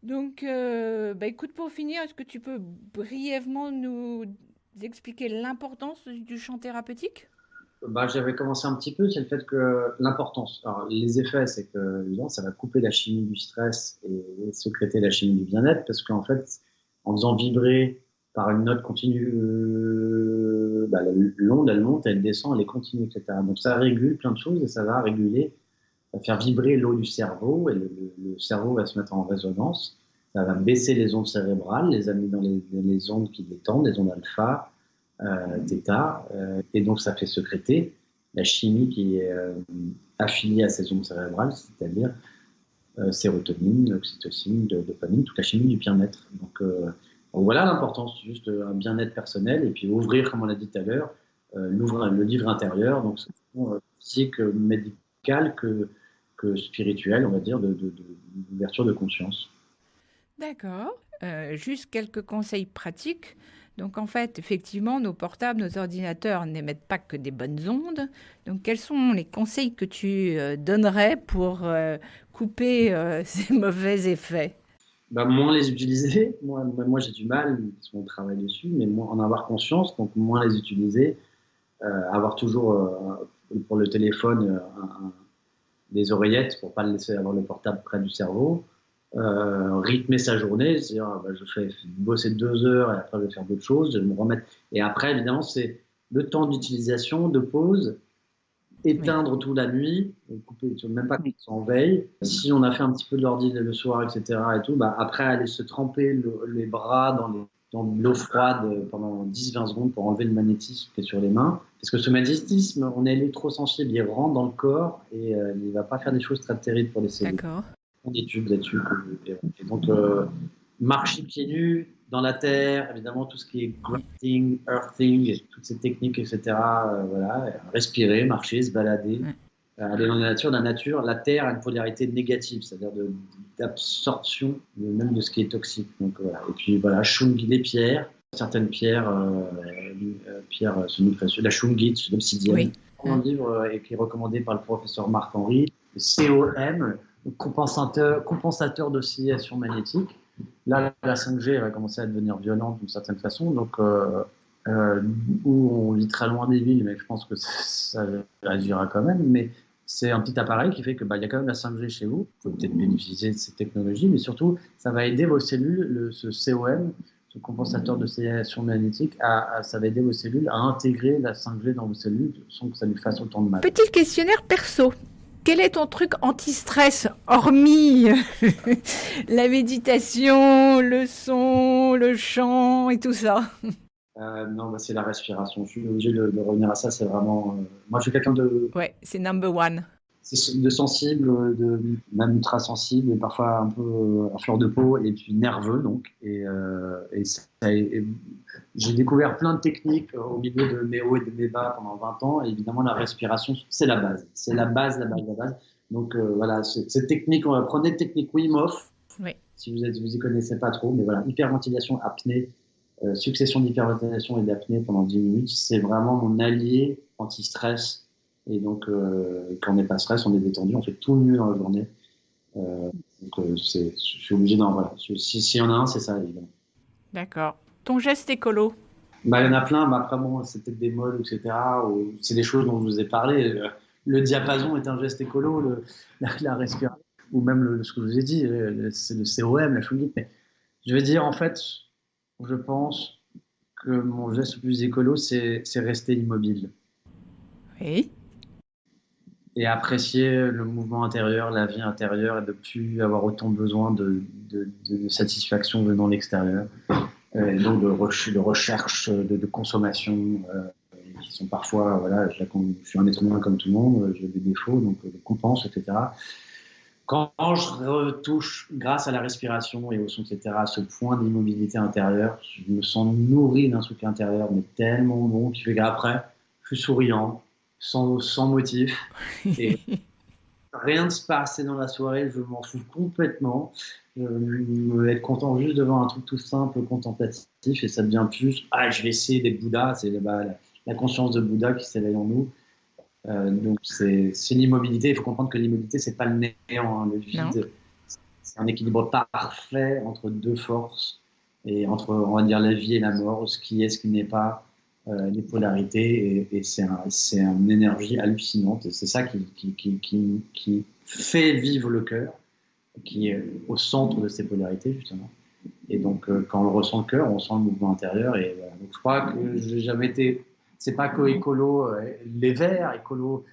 Donc, bah écoute, pour finir, est-ce que tu peux brièvement nous expliquer l'importance du chant thérapeutique? Bah, j'avais commencé un petit peu, c'est le fait que l'importance. Alors, les effets, c'est que évidemment, ça va couper la chimie du stress et sécréter la chimie du bien-être, parce qu'en fait, en faisant vibrer par une note continue, bah, l'onde, elle monte, elle descend, elle est continue, etc. Donc, ça régule plein de choses et ça va réguler, ça va faire vibrer l'eau du cerveau et le cerveau va se mettre en résonance. Ça va baisser les ondes cérébrales, les amener dans les ondes qui détendent, les ondes alpha, θ, et donc ça fait sécréter la chimie qui est affiliée à ces ondes cérébrales, c'est-à-dire sérotonine, oxytocine, dopamine, toute la chimie du bien-être. Donc voilà l'importance, juste un bien-être personnel et puis ouvrir, comme on l'a dit tout à l'heure, le livre intérieur, donc c'est physique, médical que spirituel, on va dire, d'ouverture de conscience. D'accord. Juste quelques conseils pratiques. Donc, en fait, effectivement, nos portables, nos ordinateurs n'émettent pas que des bonnes ondes. Donc, quels sont les conseils que tu donnerais pour couper ces mauvais effets? Bah, moins les utiliser. Moi j'ai du mal, parce qu'on travaille dessus, mais moins en avoir conscience, donc moins les utiliser. Avoir toujours pour le téléphone des oreillettes pour pas le laisser avoir le portable près du cerveau. Rythmer sa journée, c'est-à-dire bah, je fais bosser 2 heures et après je vais faire d'autres choses, je vais me remettre. Et après, évidemment, c'est le temps d'utilisation, de pause, Oui. éteindre tout la nuit, couper, même pas en veille. Si on a fait un petit peu de l'ordi le soir, etc. et tout, bah, après aller se tremper les bras dans l'eau froide pendant 10-20 secondes pour enlever le magnétisme qui est sur les mains. Parce que ce magnétisme, on est électrosensible, il rentre dans le corps et il ne va pas faire des choses très terribles pour les cellules. D'accord. Des tubes là-dessus. Et donc, marcher pieds nus dans la terre, évidemment, tout ce qui est grounding, earthing, toutes ces techniques, etc. Voilà, respirer, marcher, se balader. Ouais. Elle est dans la nature, la Terre a une polarité négative, c'est-à-dire d'absorption même de ce qui est toxique. Donc, voilà. Et puis voilà, les pierres, certaines pierres semi-précieuses, la shungite, l'obsidienne. Oui. Un livre qui est recommandé par le professeur Marc-Henri, COM, compensateur d'oscillation magnétique. Là, la 5G va commencer à devenir violente d'une certaine façon, donc où on vit très loin des villes, mais je pense que ça agira quand même. Mais c'est un petit appareil qui fait que il y a quand même la 5G chez vous. Vous pouvez peut-être bénéficier de ces technologies, mais surtout, ça va aider vos cellules, ce COM, ce compensateur de oscillation magnétique, ça va aider vos cellules à intégrer la 5G dans vos cellules sans que ça lui fasse autant de mal. Petit questionnaire perso. Quel est ton truc anti-stress, hormis la méditation, le son, le chant et tout ça? Non, c'est la respiration. Je suis obligé de revenir à ça. C'est vraiment. Moi, je suis quelqu'un de. Ouais, c'est number one. De sensible, même ultra sensible, et parfois un peu à fleur de peau, et puis nerveux. Donc, j'ai découvert plein de techniques au milieu de mes hauts et de mes bas pendant 20 ans. Et évidemment, la respiration, c'est la base. C'est la base. Donc voilà, cette technique, prenez la technique Wim Hof. Oui. Si vous y connaissez pas trop, mais voilà, hyperventilation, apnée. Succession d'hyperventilation et d'apnée pendant 10 minutes, c'est vraiment mon allié anti-stress. Et donc, quand on n'est pas stress, on est détendu, on fait tout mieux dans la journée. Je suis obligé d'en. Voilà. S'il y en a un, c'est ça, évidemment. D'accord. Ton geste écolo? Il y en a plein, mais après, bon, c'est peut-être des modes, etc. C'est des choses dont je vous ai parlé. Le diapason est un geste écolo, la respiration, ou même ce que je vous ai dit, c'est le COM, la chouillite. Mais je veux dire, en fait, je pense que mon geste le plus écolo, c'est rester immobile. Oui. Et apprécier le mouvement intérieur, la vie intérieure, et de ne plus avoir autant besoin de satisfaction venant de l'extérieur. Et donc de recherche, de consommation, qui sont parfois, voilà, je suis un être humain comme tout le monde, j'ai des défauts, donc je compense, etc. Quand je retouche, grâce à la respiration et au son, etc., ce point d'immobilité intérieure, je me sens nourri d'un truc intérieur, mais tellement bon, qui fait qu'après, je suis souriant, sans motif, et rien ne se passe dans la soirée, je m'en fous complètement. Je vais être content juste devant un truc tout simple, contemplatif, et ça devient plus, je vais essayer d'être Bouddha, c'est la conscience de Bouddha qui s'éveille en nous. Donc c'est l'immobilité. Il faut comprendre que l'immobilité, c'est pas le néant, hein, le vide. C'est un équilibre parfait entre deux forces et entre, on va dire, la vie et la mort, ce qui est, ce qui n'est pas, les polarités. Et c'est une énergie hallucinante. Et c'est ça qui fait vivre le cœur, qui est au centre de ces polarités justement. Et donc quand on ressent le cœur, on sent le mouvement intérieur. Et voilà. Donc je crois que j'ai jamais été. C'est pas qu'écolo, les verts, écolo,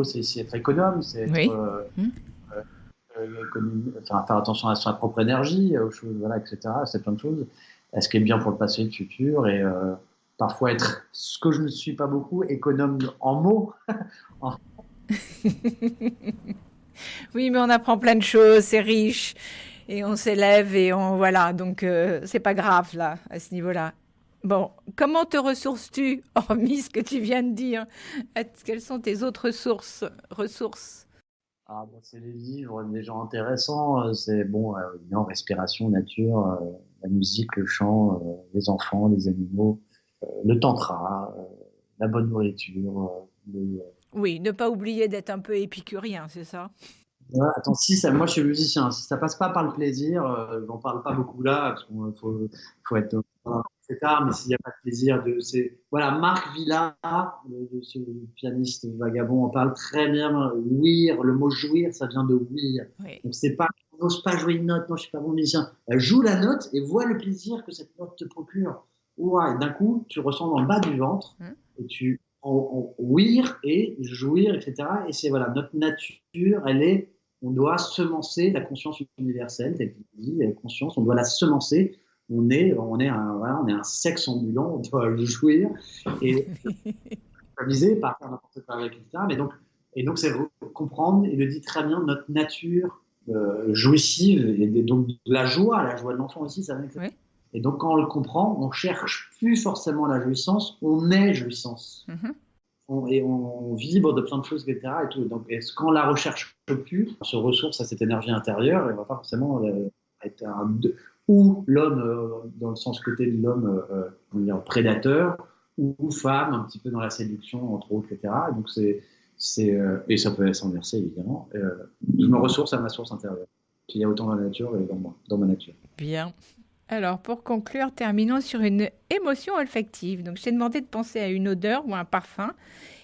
c'est être économe, c'est être, oui. Faire attention à sa propre énergie, aux choses, voilà, etc. C'est plein de choses. Ce qui est bien pour le passé et le futur, et parfois être, ce que je ne suis pas beaucoup, économe en mots. Oui, mais on apprend plein de choses, c'est riche, et on s'élève, et voilà, donc c'est pas grave là, à ce niveau-là. Bon, comment te ressources-tu, hormis ce que tu viens de dire? Quelles sont tes autres ressources? C'est les livres, des gens intéressants, c'est bon, respiration, nature, la musique, le chant, les enfants, les animaux, le tantra, la bonne nourriture. Oui, ne pas oublier d'être un peu épicurien, c'est ça? Ouais, attends, moi je suis musicien, si ça passe pas par le plaisir, j'en parle pas beaucoup là, parce qu'il faut être etc. Mais s'il n'y a pas de plaisir, voilà, Marc Villa, ce pianiste vagabond, en parle très bien. Ouïr, le mot jouir, ça vient de ouïr. Oui. Donc c'est pas, on n'ose pas jouer une note, non, je suis pas bon musicien. Joue la note et vois le plaisir que cette note te procure. Ouais, d'un coup, tu ressens dans le bas du ventre et tu ouïr et jouir, etc. Et c'est voilà, notre nature, on doit semencer la conscience universelle, telle qu'il dit, la conscience, on doit la semencer. On est un sexe ambulant, on doit le jouir et viser par faire n'importe quoi avec, etc. Donc c'est comprendre, et le dit très bien, notre nature jouissive, et donc la joie de l'enfant aussi, ça vient. Oui. Et donc quand on le comprend, on cherche plus forcément la jouissance, on est jouissance. on vibre de plein de choses, etc. Et tout. Donc, quand on la recherche plus, on se ressource à cette énergie intérieure et on va pas forcément être ou l'homme, dans le sens côté de l'homme, prédateur, ou femme, un petit peu dans la séduction, entre autres, etc. Et donc, et ça peut s'inverser, évidemment. Je me ressource à ma source intérieure. Il y a autant dans la nature et dans moi, dans ma nature. Bien. Alors, pour conclure, terminons sur une émotion olfactive. Donc, je t'ai demandé de penser à une odeur ou un parfum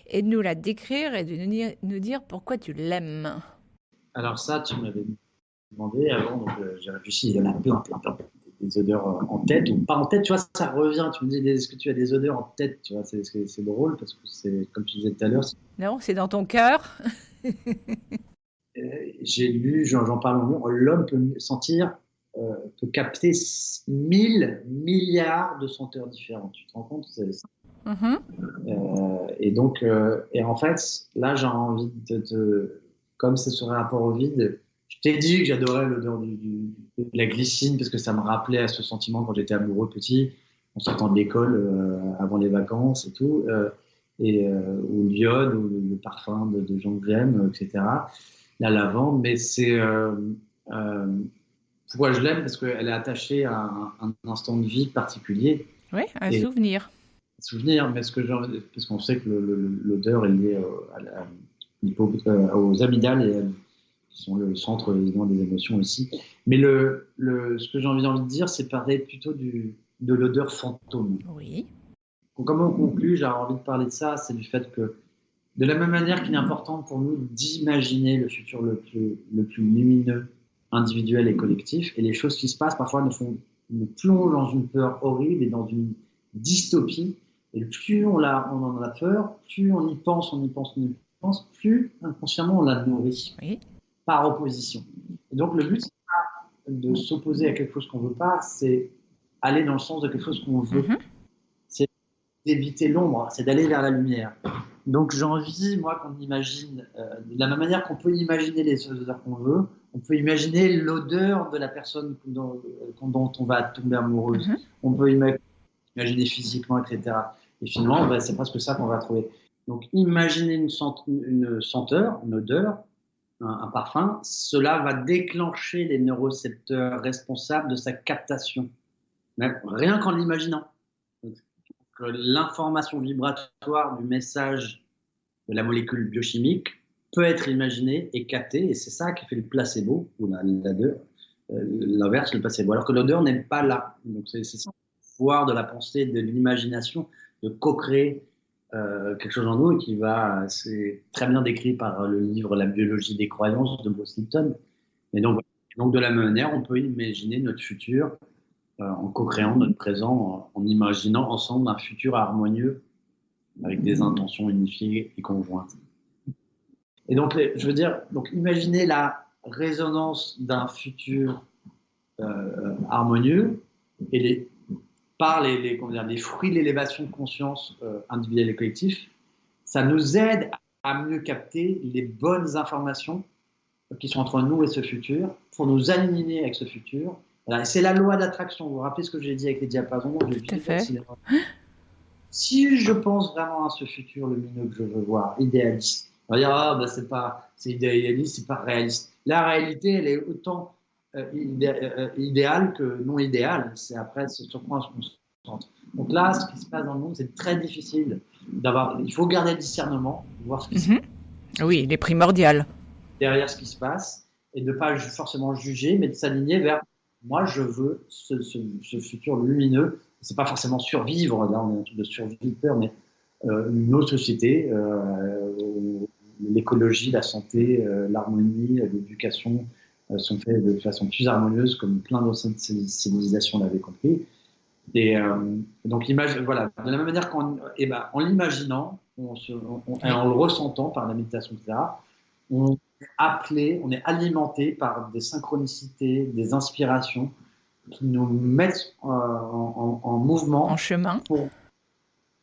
et de nous la décrire et de nous dire pourquoi tu l'aimes. Alors ça, tu m'avais demandé avant, donc j'ai réfléchi, il y en a plein, des odeurs en tête ou pas en tête, tu vois, ça revient, tu me dis, est-ce que tu as des odeurs en tête, tu vois, c'est drôle parce que c'est, comme tu disais tout à l'heure, Non, c'est dans ton cœur. j'ai lu, j'en parle au moment, l'homme peut sentir, peut capter 1000 milliards de senteurs différentes, tu te rends compte? Et donc, et en fait, là, j'ai envie comme c'est sur un rapport au vide, je t'ai dit que j'adorais l'odeur de la glycine parce que ça me rappelait à ce sentiment quand j'étais amoureux petit, en sortant de l'école avant les vacances et tout, ou l'iode, ou le parfum de gens que j'aime, etc. La lavande, mais euh, pourquoi je l'aime? Parce qu'elle est attachée à un instant de vie particulier. Oui, un Et souvenir. souvenir, mais parce qu'on sait que l'odeur est liée aux amygdales qui sont le centre évidemment des émotions aussi. Mais ce que j'ai envie de dire, c'est parler plutôt de l'odeur fantôme. Oui. Donc, comme on conclut, j'ai envie de parler de ça, c'est du fait que de la même manière qu'il est important pour nous d'imaginer le futur le plus lumineux, individuel et collectif, et les choses qui se passent parfois nous plongent dans une peur horrible et dans une dystopie. Et plus on en a peur, plus on y pense, plus inconsciemment on la nourrit, Oui. par opposition. Et donc le but, c'est pas de s'opposer à quelque chose qu'on veut pas, c'est aller dans le sens de quelque chose qu'on veut. C'est d'éviter l'ombre, c'est d'aller vers la lumière. Donc j'ai envie, moi, qu'on imagine, de la même manière qu'on peut imaginer les odeurs qu'on veut, on peut imaginer l'odeur de la personne dont on va tomber amoureuse. On peut imaginer physiquement, etc. Et finalement, c'est presque ça qu'on va trouver. Donc imaginer une senteur, une odeur, un parfum, cela va déclencher les neurorécepteurs responsables de sa captation. Même rien qu'en l'imaginant. L'information vibratoire du message de la molécule biochimique peut être imaginée et captée, et c'est ça qui fait le placebo, ou l'inverse, le placebo, alors que l'odeur n'est pas là. Donc c'est ça, le pouvoir de la pensée, de l'imagination, de co-créer quelque chose en nous, et c'est très bien décrit par le livre La biologie des croyances de Bruce Lipton. Et donc de la même manière, on peut imaginer notre futur en co-créant notre présent, en imaginant ensemble un futur harmonieux avec des intentions unifiées et conjointes. Et donc, je veux dire, imaginez la résonance d'un futur harmonieux et par les fruits de l'élévation de conscience individuelle et collective, ça nous aide à mieux capter les bonnes informations qui sont entre nous et ce futur pour nous aligner avec ce futur. Voilà, c'est la loi d'attraction. Vous vous rappelez ce que j'ai dit avec les diapasons? Tout à fait. Si je pense vraiment à ce futur lumineux que je veux voir, idéaliste, on va dire c'est idéaliste, c'est pas réaliste. La réalité, elle est autant idéale que non idéale. C'est après sur quoi on se concentre. Donc là, ce qui se passe dans le monde, c'est très difficile il faut garder le discernement, voir ce qui se passe. Oui, il est primordial. Derrière ce qui se passe, et de ne pas forcément juger, mais de s'aligner vers moi, je veux ce futur lumineux. C'est pas forcément survivre, là on est un truc de survivre, mais nos sociétés, l'écologie, la santé, l'harmonie, l'éducation sont faites de façon plus harmonieuse, comme plein d'autres civilisations l'avaient compris. Et donc voilà, de la même manière en l'imaginant, et en le ressentant par la méditation, etc., on est alimenté par des synchronicités, des inspirations qui nous mettent en mouvement, en chemin, pour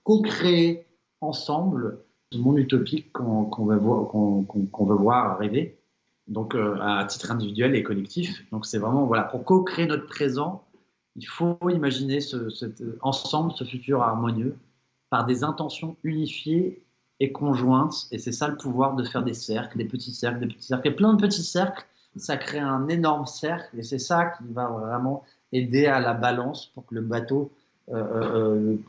co-créer ensemble ce monde utopique qu'on veut voir arriver, donc à titre individuel et collectif. Donc c'est vraiment pour co-créer notre présent, il faut imaginer ensemble ce futur harmonieux par des intentions unifiées et conjointe. Et c'est ça le pouvoir de faire des cercles, des petits cercles, des petits cercles. Et plein de petits cercles, ça crée un énorme cercle. Et c'est ça qui va vraiment aider à la balance pour que le bateau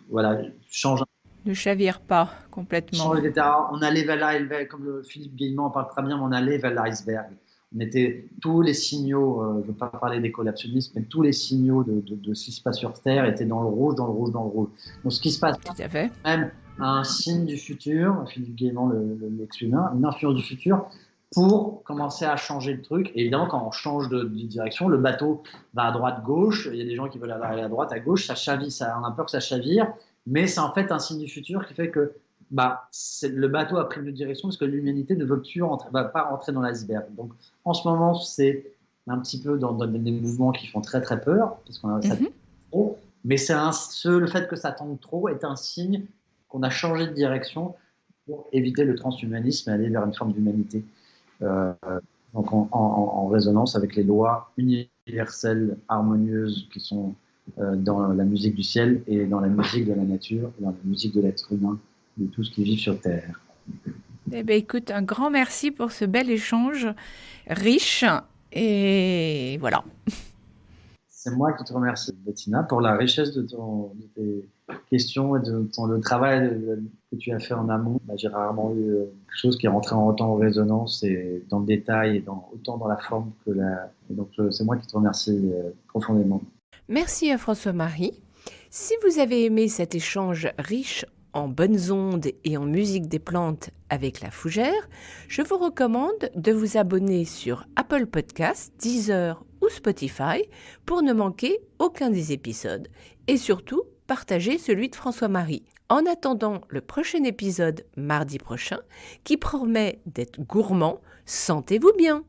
voilà, change. Ne chavire pas complètement. Change, etc. On allait vers là, comme Philippe Guillemot en parle très bien, on allait vers l'iceberg. On était tous les signaux, je ne veux pas parler des collapsionnistes, mais tous les signaux de ce qui se passe sur Terre étaient dans le rouge, dans le rouge, dans le rouge. Donc ce qui se passe, tout à fait, même un signe du futur, Philippe Guillemot l'exprime, une influence du futur pour commencer à changer le truc. Et évidemment, quand on change de direction, le bateau va à droite, gauche. Il y a des gens qui veulent aller à droite, à gauche. Ça chavire, on a peur que ça chavire, mais c'est en fait un signe du futur qui fait que le bateau a pris une direction parce que l'humanité ne veut plus va pas rentrer dans l'iceberg. Donc, en ce moment, c'est un petit peu dans des mouvements qui font très très peur parce qu'on a ça trop. Mais le fait que ça tombe trop est un signe qu'on a changé de direction pour éviter le transhumanisme et aller vers une forme d'humanité. Donc en résonance avec les lois universelles, harmonieuses qui sont dans la musique du ciel et dans la musique de la nature, dans la musique de l'être humain, de tout ce qui vit sur Terre. Eh bien, écoute, un grand merci pour ce bel échange riche et voilà. C'est moi qui te remercie, Bettina, pour la richesse de tes questions et le travail que tu as fait en amont. J'ai rarement eu quelque chose qui est rentré en autant en résonance et dans le détail et autant dans la forme que Donc, c'est moi qui te remercie profondément. Merci à François-Marie. Si vous avez aimé cet échange riche en bonnes ondes et en musique des plantes avec la fougère, je vous recommande de vous abonner sur Apple Podcasts, Deezer ou Spotify pour ne manquer aucun des épisodes. Et surtout, partagez celui de François-Marie. En attendant le prochain épisode mardi prochain, qui promet d'être gourmand, sentez-vous bien!